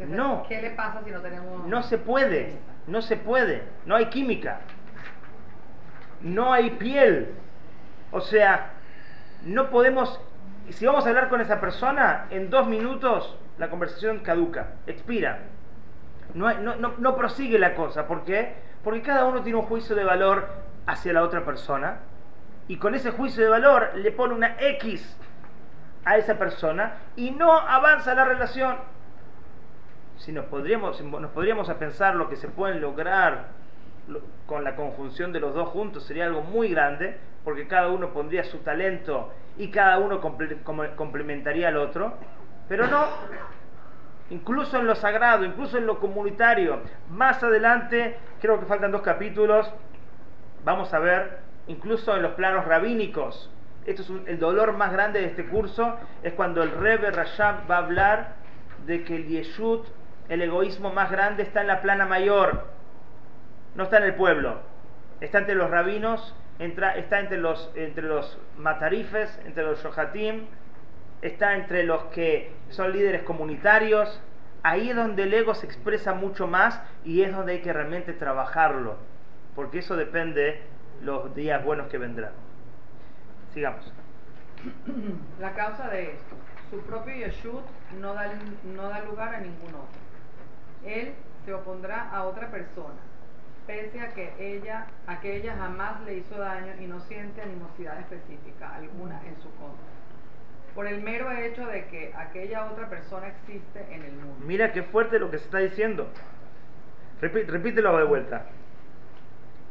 no. ¿Qué le pasa si no tenemos...? No se puede, no se puede, no hay química, no hay piel. O sea, no podemos... Si vamos a hablar con esa persona, en 2 minutos la conversación caduca, expira. No prosigue la cosa. ¿Por qué? Porque cada uno tiene un juicio de valor hacia la otra persona, y con ese juicio de valor le pone una X a esa persona y no avanza la relación. Si nos podríamos a pensar lo que se pueden lograr con la conjunción de los dos juntos, sería algo muy grande, porque cada uno pondría su talento y cada uno complementaría al otro. Pero no, incluso en lo sagrado, incluso en lo comunitario, más adelante, creo que faltan 2 capítulos, vamos a ver, incluso en los planos rabínicos. Esto es el dolor más grande de este curso, es cuando el Rebbe Rashab va a hablar de que el yeshut, el egoísmo más grande, está en la plana mayor, no está en el pueblo, está entre los rabinos, está entre los matarifes, entre los shohatim, está entre los que son líderes comunitarios. Ahí es donde el ego se expresa mucho más y es donde hay que realmente trabajarlo, porque eso depende los días buenos que vendrán. Sigamos. La causa de esto: su propio yeshut no da lugar a ningún otro. Él se opondrá a otra persona, pese a que ella jamás le hizo daño y no siente animosidad específica alguna en su contra, por el mero hecho de que aquella otra persona existe en el mundo. Mira qué fuerte lo que se está diciendo. Repítelo de vuelta.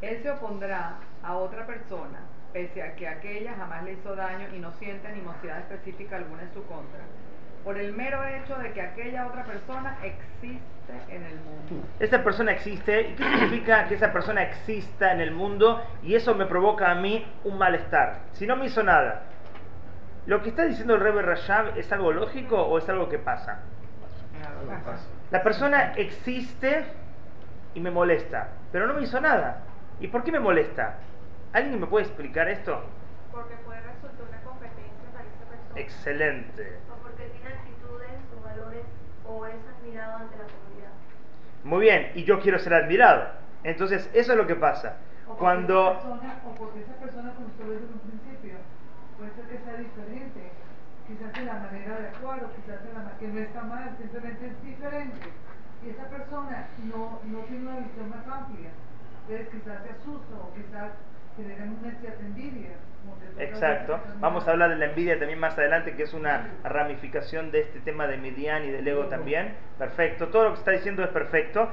Él se opondrá a otra persona, pese a que aquella jamás le hizo daño y no siente animosidad específica alguna en su contra, por el mero hecho de que aquella otra persona existe en el mundo. Esa persona existe. ¿Y qué significa que esa persona exista en el mundo? Y eso me provoca a mí un malestar. Si no me hizo nada, ¿lo que está diciendo el Rebbe Rashab es algo lógico o es algo que pasa? La persona existe y me molesta, pero no me hizo nada. ¿Y por qué me molesta? ¿Alguien me puede explicar esto? Porque puede resultar una competencia para esa persona. Excelente. O porque tiene actitudes o valores o es admirado ante la comunidad. Muy bien, y yo quiero ser admirado. Entonces, eso es lo que pasa. O Cuando... porque esa persona, como usted lo dijo en un principio, puede ser que sea diferente, quizás en la manera de actuar, o quizás en la que no está mal, simplemente es diferente. Y esa persona no tiene una visión más amplia. Entonces quizás se asusta o quizás genera una cierta envidia. Exacto. Vamos a hablar de la envidia también más adelante, que es una ramificación de este tema de Midian y del ego también. Perfecto. Todo lo que está diciendo es perfecto.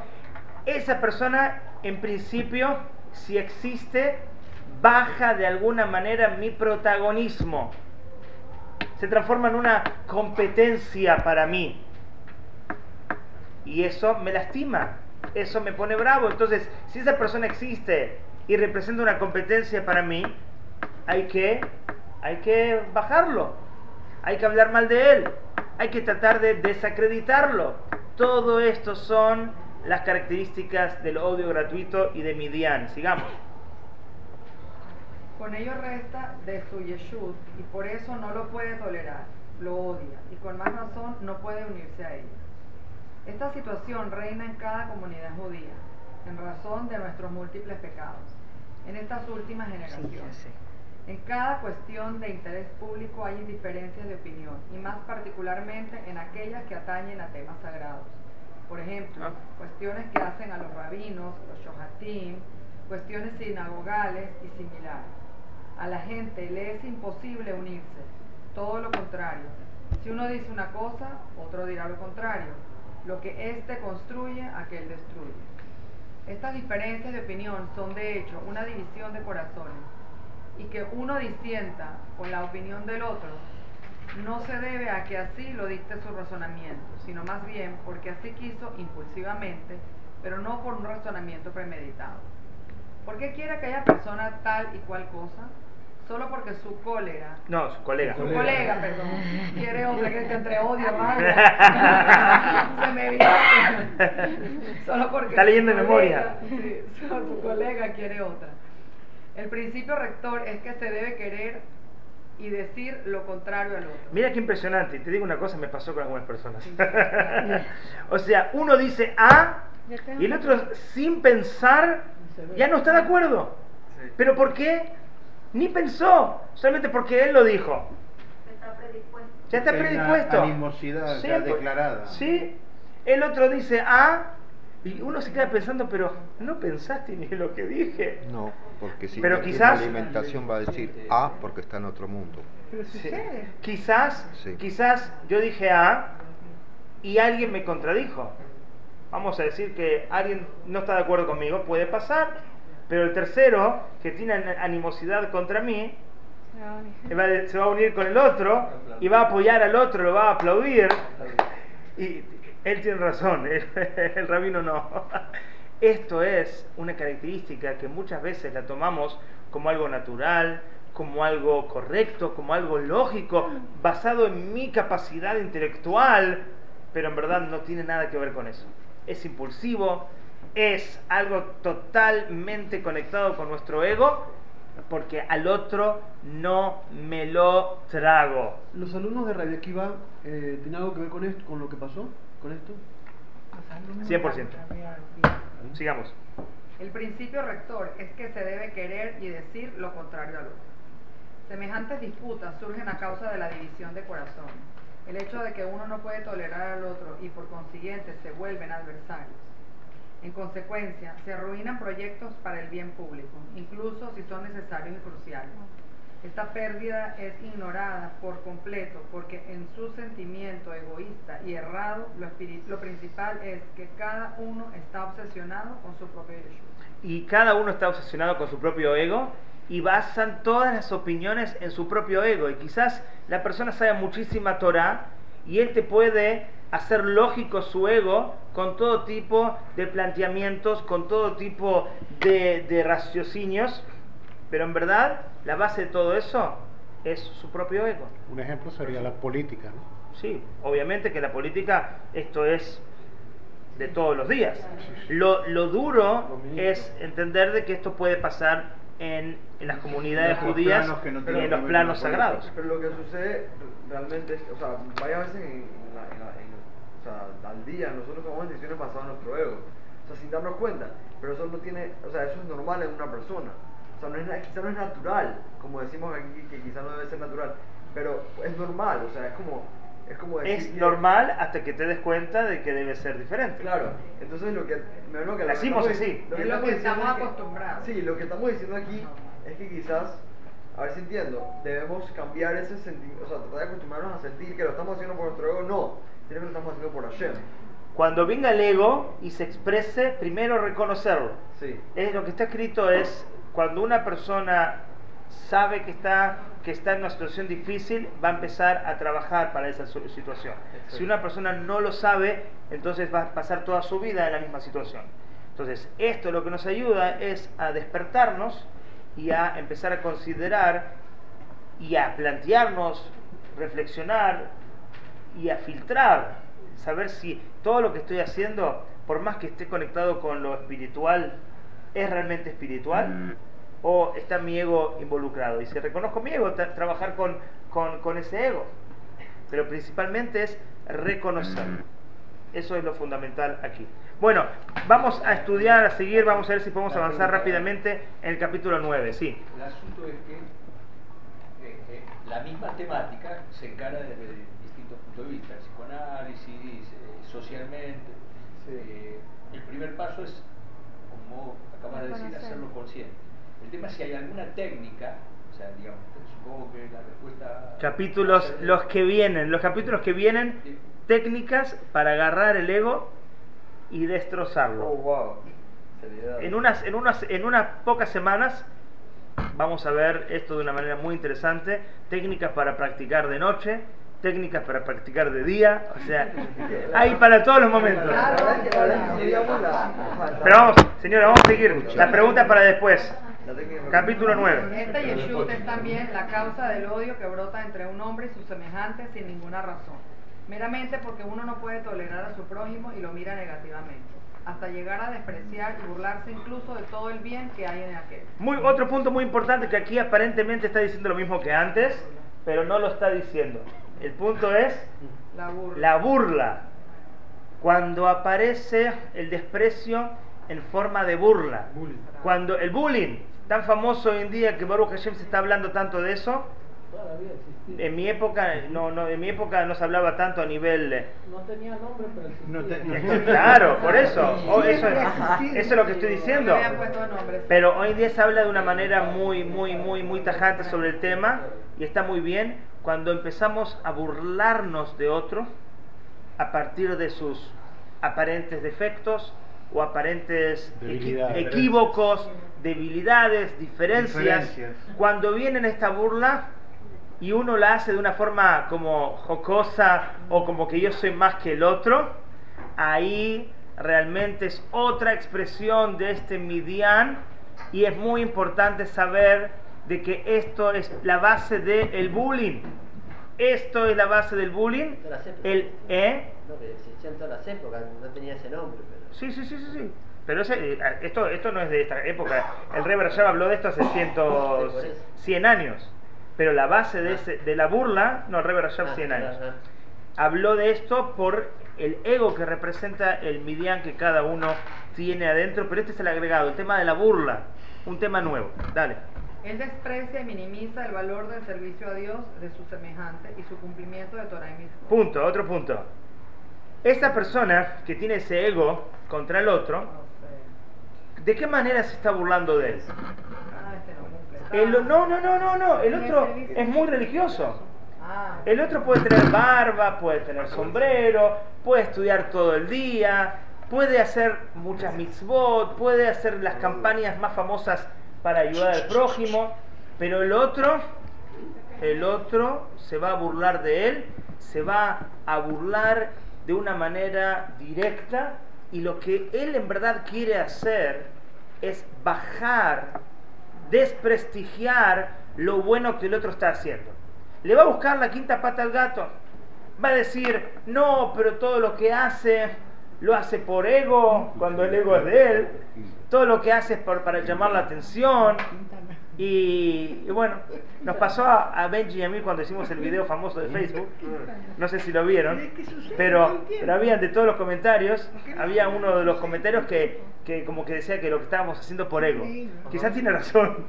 Esa persona, en principio, si existe, baja de alguna manera mi protagonismo. Se transforma en una competencia para mí. Y eso me lastima. Eso me pone bravo. Entonces, si esa persona existe y representa una competencia para mí, hay que bajarlo, hay que hablar mal de él, hay que tratar de desacreditarlo. Todo esto son las características del odio gratuito y de Midian. Sigamos. Con ello resta de su yeshut y por eso no lo puede tolerar, lo odia y con más razón no puede unirse a ella. Esta situación reina en cada comunidad judía, en razón de nuestros múltiples pecados, en estas últimas generaciones. En cada cuestión de interés público hay diferencias de opinión, y más particularmente en aquellas que atañen a temas sagrados. Por ejemplo, cuestiones que hacen a los rabinos, los shohatim, cuestiones sinagogales y similares. A la gente le es imposible unirse, todo lo contrario. Si uno dice una cosa, otro dirá lo contrario. Lo que éste construye, aquel destruye. Estas diferencias de opinión son de hecho una división de corazones, y que uno disienta con la opinión del otro no se debe a que así lo dicte su razonamiento, sino más bien porque así quiso impulsivamente, pero no por un razonamiento premeditado. ¿Por qué quiere aquella persona tal y cual cosa? Solo porque su cólera... No, su colega. Su colega, perdón. Quiere otra, que entre odio, madre. Se me vino. Solo porque... Está leyendo en memoria. Sí, su colega quiere otra. El principio rector es que se debe querer y decir lo contrario al otro. Mira qué impresionante. Te digo una cosa, me pasó con algunas personas. O sea, uno dice A y el otro sin pensar ya no está de acuerdo. ¿Pero por qué? Ni pensó, solamente porque él lo dijo. Está predispuesto. Ya está predispuesto. Una animosidad ya declarada. Sí, el otro dice A y uno se queda pensando, pero no pensaste ni en lo que dije. No, porque si Pero no tiene quizás- alimentación va a decir A porque está en otro mundo. Sí. Quizás yo dije A y alguien me contradijo. Vamos a decir que alguien no está de acuerdo conmigo, puede pasar. Pero el tercero, que tiene animosidad contra mí, se va a unir con el otro y va a apoyar al otro, lo va a aplaudir. Y él tiene razón, el rabino no. Esto es una característica que muchas veces la tomamos como algo natural, como algo correcto, como algo lógico, basado en mi capacidad intelectual, pero en verdad no tiene nada que ver con eso. Es impulsivo, es algo totalmente conectado con nuestro ego, porque al otro no me lo trago. ¿Los alumnos de Rabbi Akiva tienen algo que ver con esto, con lo que pasó, con esto? 100%. Sigamos. El principio rector es que se debe querer y decir lo contrario al otro. Semejantes disputas surgen a causa de la división de corazón, el hecho de que uno no puede tolerar al otro y por consiguiente se vuelven adversarios. En consecuencia, se arruinan proyectos para el bien público, incluso si son necesarios y cruciales. Esta pérdida es ignorada por completo porque en su sentimiento egoísta y errado, lo principal es que cada uno está obsesionado con su propio Yeshua. Y cada uno está obsesionado con su propio ego y basan todas las opiniones en su propio ego. Y quizás la persona sabe muchísima Torah y él te puede hacer lógico su ego con todo tipo de planteamientos, con todo tipo de raciocinios, pero en verdad la base de todo eso es su propio ego. Un ejemplo sería la política, ¿no? Sí, obviamente que la política, esto es de todos los días. Lo duro es entender de que esto puede pasar en las comunidades judías, en los planos sagrados. Pero lo que sucede realmente es, o sea, varias veces o sea, al día nosotros tomamos decisiones basadas en nuestro ego, o sea, sin darnos cuenta, pero eso no tiene, o sea, eso es normal en una persona, o sea, quizá no es natural, como decimos aquí, que quizá no debe ser natural, pero es normal, o sea, es como decir Es que, normal hasta que te des cuenta de que debe ser diferente. claro, entonces lo que Decimos así. Es lo que estamos acostumbrados. Sí, lo que estamos diciendo aquí es que quizás, a ver si entiendo, debemos cambiar ese sentimiento, o sea, tratar de acostumbrarnos a sentir que lo estamos haciendo por nuestro ego, no, sino que lo estamos haciendo por Hashem. Cuando venga el ego y se exprese, primero reconocerlo. Sí. Lo que está escrito es, cuando una persona sabe que está en una situación difícil, va a empezar a trabajar para esa situación. Exacto. Si una persona no lo sabe, entonces va a pasar toda su vida en la misma situación. Entonces, esto lo que nos ayuda es a despertarnos y a empezar a considerar y a plantearnos, reflexionar y a filtrar, saber si todo lo que estoy haciendo, por más que esté conectado con lo espiritual, es realmente espiritual o está mi ego involucrado. Y si reconozco mi ego, trabajar con ese ego. Pero principalmente es reconocer. Eso es lo fundamental aquí. Bueno, vamos a estudiar, a seguir, vamos a ver si podemos avanzar rápidamente en el capítulo 9. Sí. El asunto es que la misma temática se encara desde distintos puntos de vista, psicoanálisis, socialmente. El primer paso es, como acabas de decir, hacerlo consciente. El tema es si hay alguna técnica, o sea, digamos, supongo que la respuesta... Los capítulos que vienen, técnicas para agarrar el ego y destrozarlo. Oh, wow. En unas pocas semanas vamos a ver esto de una manera muy interesante. Técnicas para practicar de noche, técnicas para practicar de día, o sea, hay para todos los momentos. Pero vamos, señora, vamos a seguir. La pregunta para después. Capítulo 9. Esta yeshut es también la causa del odio que brota entre un hombre y sus semejantes sin ninguna razón, meramente porque uno no puede tolerar a su prójimo y lo mira negativamente, hasta llegar a despreciar y burlarse incluso de todo el bien que hay en aquel. Otro punto muy importante, que aquí aparentemente está diciendo lo mismo que antes, pero no lo está diciendo. El punto es la burla. Cuando aparece el desprecio en forma de burla. Cuando el bullying, tan famoso hoy en día que Baruch Hashem se está hablando tanto de eso. En mi época no se hablaba tanto a nivel... No tenía nombre, pero Claro, por eso. Eso es lo que estoy diciendo. Pero hoy en día se habla de una manera muy tajante sobre el tema, y está muy bien cuando empezamos a burlarnos de otro a partir de sus aparentes defectos o aparentes equívocos, debilidades, diferencias. Cuando vienen esta burla y uno la hace de una forma como jocosa o como que yo soy más que el otro, ahí realmente es otra expresión de este Midian, y es muy importante saber de que esto es la base del bullying. Esto es la base del bullying. No, que existía en todas las épocas, no tenía ese nombre. Pero... Sí. Pero esto no es de esta época. El Rebbe Rashab habló de esto hace 100 años. Pero la base de la burla, no, el Rebbe Rashab 100 años. Habló de esto por el ego que representa el Midian que cada uno tiene adentro. Pero este es el agregado, el tema de la burla. Un tema nuevo. Dale. Él desprecia y minimiza el valor del servicio a Dios de su semejante y su cumplimiento de Torah y Mitzvot. Otro punto. Esa persona que tiene ese ego contra el otro, ¿de qué manera se está burlando de él? No. El otro es muy religioso. El otro puede tener barba, puede tener sombrero, puede estudiar todo el día, puede hacer muchas mitzvot, puede hacer las campañas más famosas para ayudar al prójimo, pero el otro se va a burlar de él se va a burlar de una manera directa, y lo que él en verdad quiere hacer es bajar, desprestigiar lo bueno que el otro está haciendo. Le va a buscar la quinta pata al gato. Va a decir, no, pero todo lo que hace, lo hace por ego, cuando el ego es de él. Todo lo que hace es para llamar la atención. Y bueno, nos pasó a Benji y a mí cuando hicimos el video famoso de Facebook. No sé si lo vieron, pero había de todos los comentarios, había uno de los comentarios que como que decía que lo que estábamos haciendo por ego. Quizás tiene razón,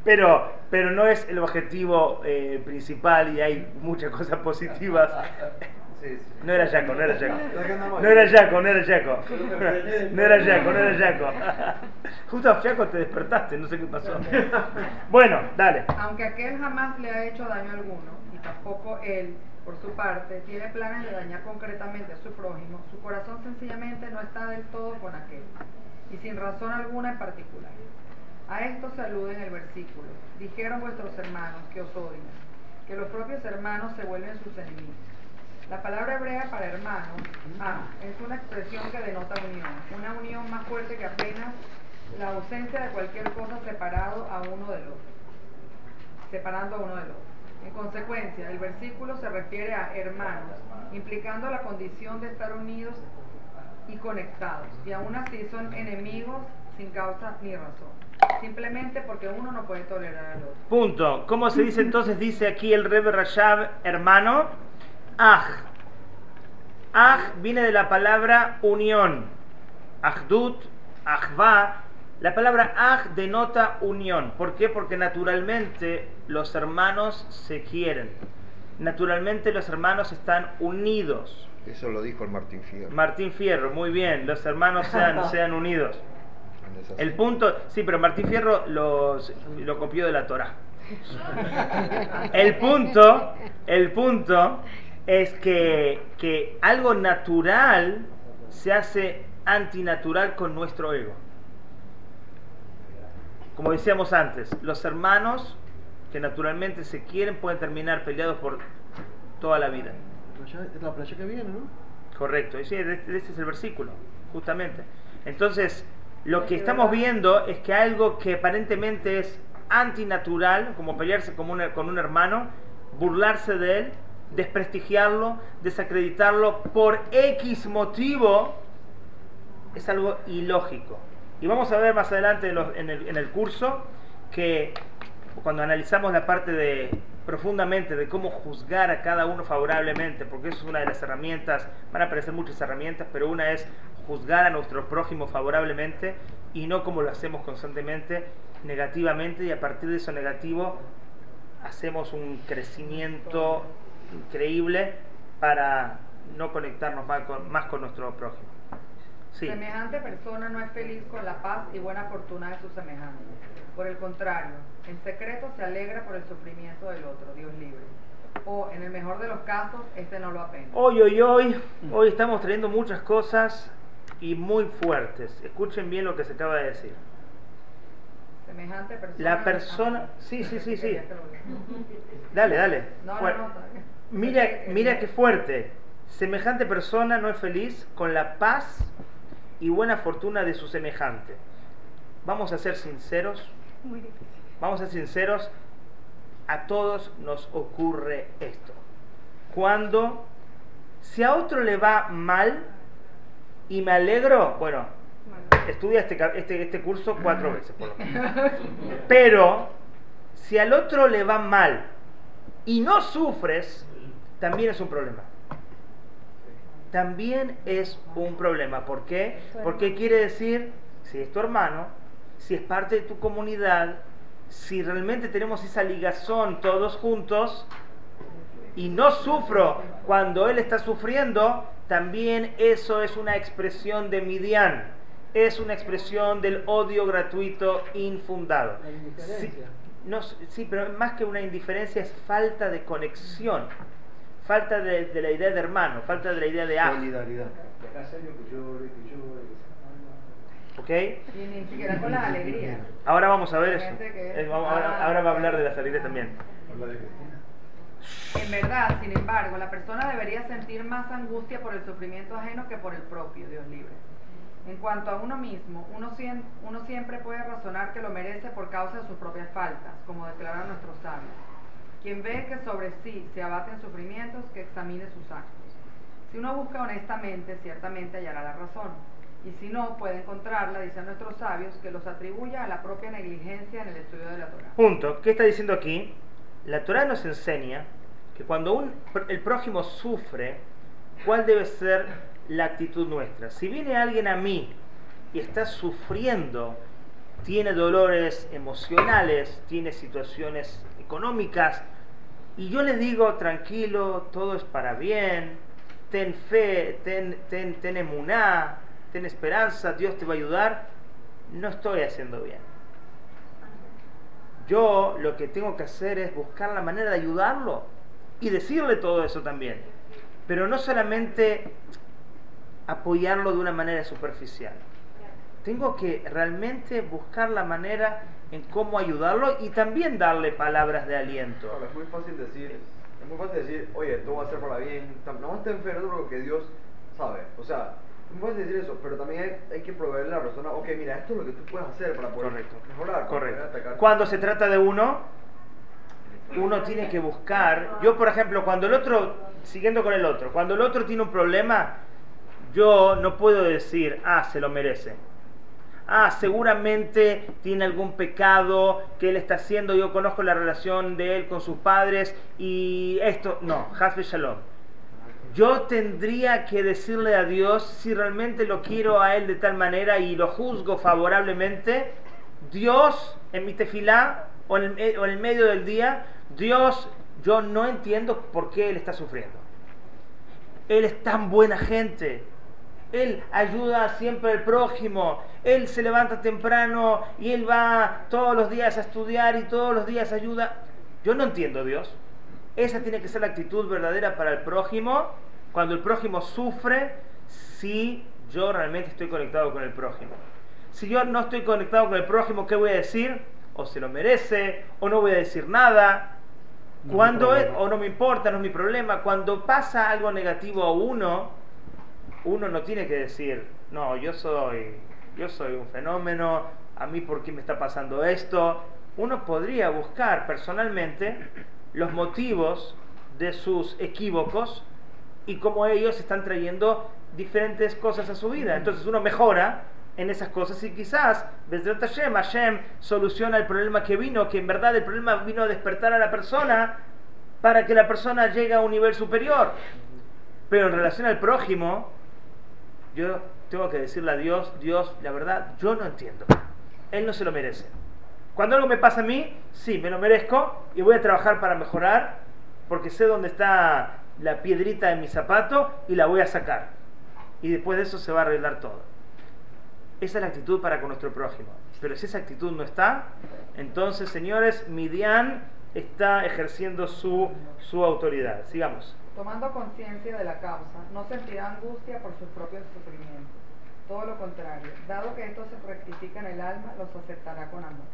pero no es el objetivo principal, y hay muchas cosas positivas. No era Jaco. Justo a Jaco te despertaste, no sé qué pasó. Bueno, dale. Aunque aquel jamás le ha hecho daño alguno, y tampoco él, por su parte, tiene planes de dañar concretamente a su prójimo, su corazón sencillamente no está del todo con aquel, y sin razón alguna en particular. A esto se alude en el versículo: dijeron vuestros hermanos que os odian, que los propios hermanos se vuelven sus enemigos. La palabra hebrea para hermano, es una expresión que denota unión, una unión más fuerte que apenas la ausencia de cualquier cosa separando a uno del otro. En consecuencia, el versículo se refiere a hermanos, implicando la condición de estar unidos y conectados, y aún así son enemigos sin causa ni razón, simplemente porque uno no puede tolerar al otro. Punto. ¿Cómo se dice entonces? Dice aquí el Rebbe Rashab, hermano. Aj viene de la palabra unión. Ahdut, Ahva. La palabra aj denota unión. ¿Por qué? Porque naturalmente los hermanos se quieren. Naturalmente los hermanos están unidos. Eso lo dijo el Martín Fierro. Martín Fierro, muy bien. Los hermanos sean unidos. El punto, sí, pero Martín Fierro lo copió de la Torá. El punto es que algo natural se hace antinatural con nuestro ego. Como decíamos antes, los hermanos que naturalmente se quieren pueden terminar peleados por toda la vida. Es la playa que viene, ¿no? Correcto, ese es el versículo, justamente. Entonces, lo que estamos viendo es que algo que aparentemente es antinatural, como pelearse con un hermano, burlarse de él, desprestigiarlo, desacreditarlo por X motivo, es algo ilógico. Y vamos a ver más adelante en el curso que cuando analizamos la parte profundamente de cómo juzgar a cada uno favorablemente, porque eso es una de las herramientas, van a aparecer muchas herramientas, pero una es juzgar a nuestro prójimo favorablemente y no como lo hacemos constantemente, negativamente, y a partir de eso negativo hacemos un crecimiento increíble para no conectarnos más con nuestro prójimo. Sí. Semejante persona no es feliz con la paz y buena fortuna de su semejante. Por el contrario, en secreto se alegra por el sufrimiento del otro, Dios libre. O, en el mejor de los casos, este no lo apena. Hoy estamos trayendo muchas cosas y muy fuertes. Escuchen bien lo que se acaba de decir. Semejante persona. La persona. Sí. Dale. Mira qué fuerte. Semejante persona no es feliz con la paz y buena fortuna de su semejante. Vamos a ser sinceros. A todos nos ocurre esto. Si a otro le va mal y me alegro, bueno, estudia este curso 4 veces por lo menos. Pero si al otro le va mal y no sufres, también es un problema. También es un problema. ¿Por qué? Porque quiere decir, si es tu hermano, si es parte de tu comunidad, si realmente tenemos esa ligazón todos juntos y no sufro cuando él está sufriendo, también eso es una expresión de Midian, es una expresión del odio gratuito infundado. Sí, pero más que una indiferencia es falta de conexión, falta de la idea de hermano, falta de la idea de solidaridad. ¿Ok? Y ni siquiera con la alegría. Ahora vamos a ver eso. Ahora va a hablar de las alegrías también. En verdad, sin embargo, la persona debería sentir más angustia por el sufrimiento ajeno que por el propio, Dios libre. En cuanto a uno mismo, uno siempre puede razonar que lo merece por causa de sus propias faltas, como declaran nuestros sabios. Quien ve que sobre sí se abaten sufrimientos, que examine sus actos. Si uno busca honestamente, ciertamente hallará la razón. Y si no, puede encontrarla, dicen nuestros sabios, que los atribuya a la propia negligencia en el estudio de la Torá. Punto. ¿Qué está diciendo aquí? La Torá nos enseña que cuando el prójimo sufre, ¿cuál debe ser la actitud nuestra? Si viene alguien a mí y está sufriendo, tiene dolores emocionales, tiene situaciones económicas, y yo le digo, tranquilo, todo es para bien, ten fe, ten emuná, ten esperanza, Dios te va a ayudar, no estoy haciendo bien. Yo lo que tengo que hacer es buscar la manera de ayudarlo y decirle todo eso también, pero no solamente apoyarlo de una manera superficial. Tengo que realmente buscar la manera en cómo ayudarlo y también darle palabras de aliento. Claro, es muy fácil decir, oye, todo va a ser para bien, no estés enfermo porque Dios sabe. O sea, es muy fácil decir eso, pero también hay que proveerle a la persona, ok, mira, esto es lo que tú puedes hacer para poder mejorar, para poder atacar. Cuando se trata de uno tiene que buscar. Yo, por ejemplo, cuando el otro, siguiendo con el otro, cuando el otro tiene un problema, yo no puedo decir, se lo merece. Seguramente tiene algún pecado que él está haciendo, yo conozco la relación de él con sus padres y esto, no, Hasbe Shalom. Yo tendría que decirle a Dios, si realmente lo quiero a él de tal manera y lo juzgo favorablemente, Dios, en mi tefilá o en el medio del día, Dios, yo no entiendo por qué él está sufriendo. Él es tan buena gente. Él ayuda siempre al prójimo, él se levanta temprano y él va todos los días a estudiar y todos los días ayuda. Yo no entiendo, Dios. Esa tiene que ser la actitud verdadera para el prójimo, cuando el prójimo sufre, si yo realmente estoy conectado con el prójimo. Si yo no estoy conectado con el prójimo, ¿qué voy a decir? O se lo merece, o no voy a decir nada. O no me importa, no es mi problema. Cuando pasa algo negativo a uno no tiene que decir, no, yo soy un fenómeno, a mí por qué me está pasando esto. Uno podría buscar personalmente los motivos de sus equívocos y cómo ellos están trayendo diferentes cosas a su vida. Entonces uno mejora en esas cosas y quizás desde Hashem soluciona el problema que vino, que en verdad el problema vino a despertar a la persona para que la persona llegue a un nivel superior. Pero en relación al prójimo, yo tengo que decirle a Dios, la verdad, yo no entiendo. Él no se lo merece. Cuando algo me pasa a mí, sí, me lo merezco y voy a trabajar para mejorar porque sé dónde está la piedrita en mi zapato y la voy a sacar. Y después de eso se va a arreglar todo. Esa es la actitud para con nuestro prójimo. Pero si esa actitud no está, entonces, señores, Midian está ejerciendo su autoridad. Sigamos. Tomando conciencia de la causa, no sentirá angustia por sus propios sufrimientos. Todo lo contrario, dado que esto se rectifica en el alma, los aceptará con amor.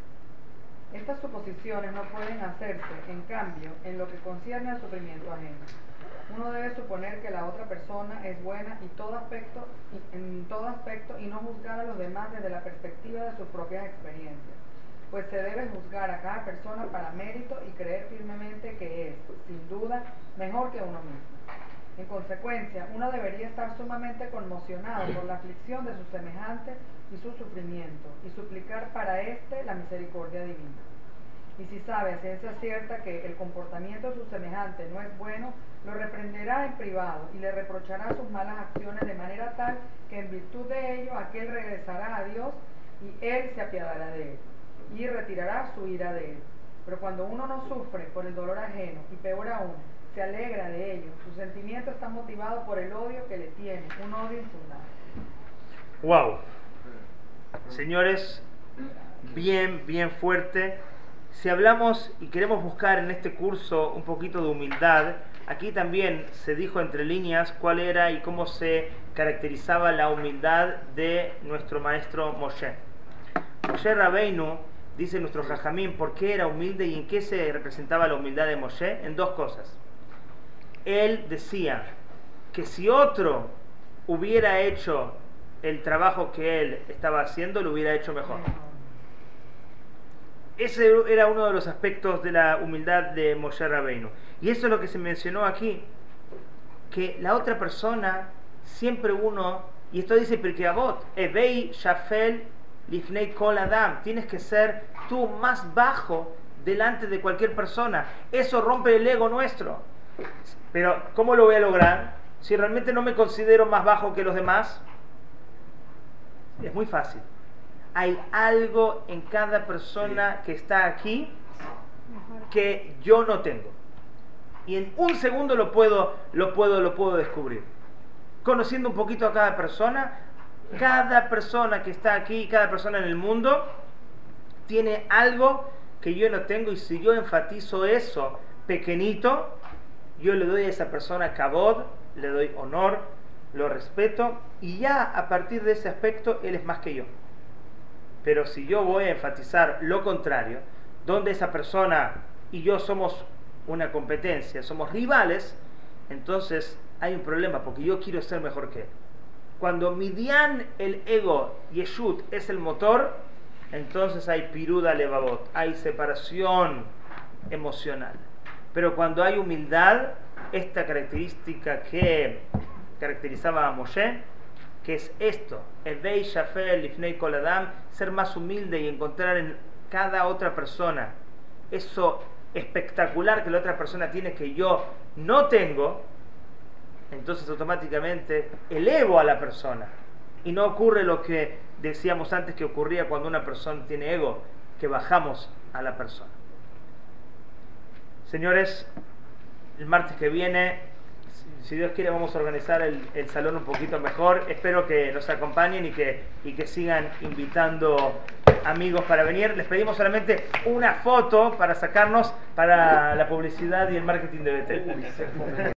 Estas suposiciones no pueden hacerse, en cambio, en lo que concierne al sufrimiento ajeno. Uno debe suponer que la otra persona es buena en todo aspecto y no juzgar a los demás desde la perspectiva de sus propias experiencias, pues se debe juzgar a cada persona para mérito y creer firmemente que es, sin duda, mejor que uno mismo. En consecuencia, uno debería estar sumamente conmocionado por la aflicción de sus semejantes y su sufrimiento, y suplicar para éste la misericordia divina. Y si sabe a ciencia cierta que el comportamiento de su semejante no es bueno, lo reprenderá en privado y le reprochará sus malas acciones de manera tal que en virtud de ello aquel regresará a Dios y él se apiadará de él y retirará su ira de él. Pero cuando uno no sufre por el dolor ajeno y peor aún, se alegra de ello, su sentimiento está motivado por el odio que le tiene, un odio infundado. Wow. Señores, bien fuerte. Si hablamos y queremos buscar en este curso un poquito de humildad, aquí también se dijo entre líneas cuál era y cómo se caracterizaba la humildad de nuestro maestro Moshe. Moshe Rabbeinu, dice nuestro Jajamín, ¿por qué era humilde y en qué se representaba la humildad de Moshe? En dos cosas. él decía que si otro hubiera hecho el trabajo que él estaba haciendo, lo hubiera hecho mejor. Ese era uno de los aspectos de la humildad de Moshe Rabbeinu. Y eso es lo que se mencionó aquí, que la otra persona, siempre uno, y esto dice Pirkei Avot, Evei Shafel Lifnei Kol Adam, tienes que ser tú más bajo delante de cualquier persona. Eso rompe el ego nuestro. Pero ¿cómo lo voy a lograr? Si realmente no me considero más bajo que los demás, es muy fácil. Hay algo en cada persona que está aquí que yo no tengo. Y en un segundo lo puedo descubrir. Conociendo un poquito a cada persona que está aquí, cada persona en el mundo, tiene algo que yo no tengo, y si yo enfatizo eso pequeñito, yo le doy a esa persona kavod, le doy honor, lo respeto, y ya a partir de ese aspecto él es más que yo. Pero si yo voy a enfatizar lo contrario, donde esa persona y yo somos una competencia, somos rivales, entonces hay un problema, porque yo quiero ser mejor que él. Cuando Midian, el ego, Yeshut, es el motor, entonces hay piruda levavot, hay separación emocional. Pero cuando hay humildad, esta característica que caracterizaba a Moshe, que es esto, Evei Shafel Lifnei Kol Adam, ser más humilde y encontrar en cada otra persona eso espectacular que la otra persona tiene que yo no tengo, entonces automáticamente elevo a la persona. Y no ocurre lo que decíamos antes que ocurría cuando una persona tiene ego, que bajamos a la persona. Señores, el martes que viene, si Dios quiere, vamos a organizar el salón un poquito mejor. Espero que nos acompañen y que sigan invitando amigos para venir. Les pedimos solamente una foto para sacarnos para la publicidad y el marketing de Betel.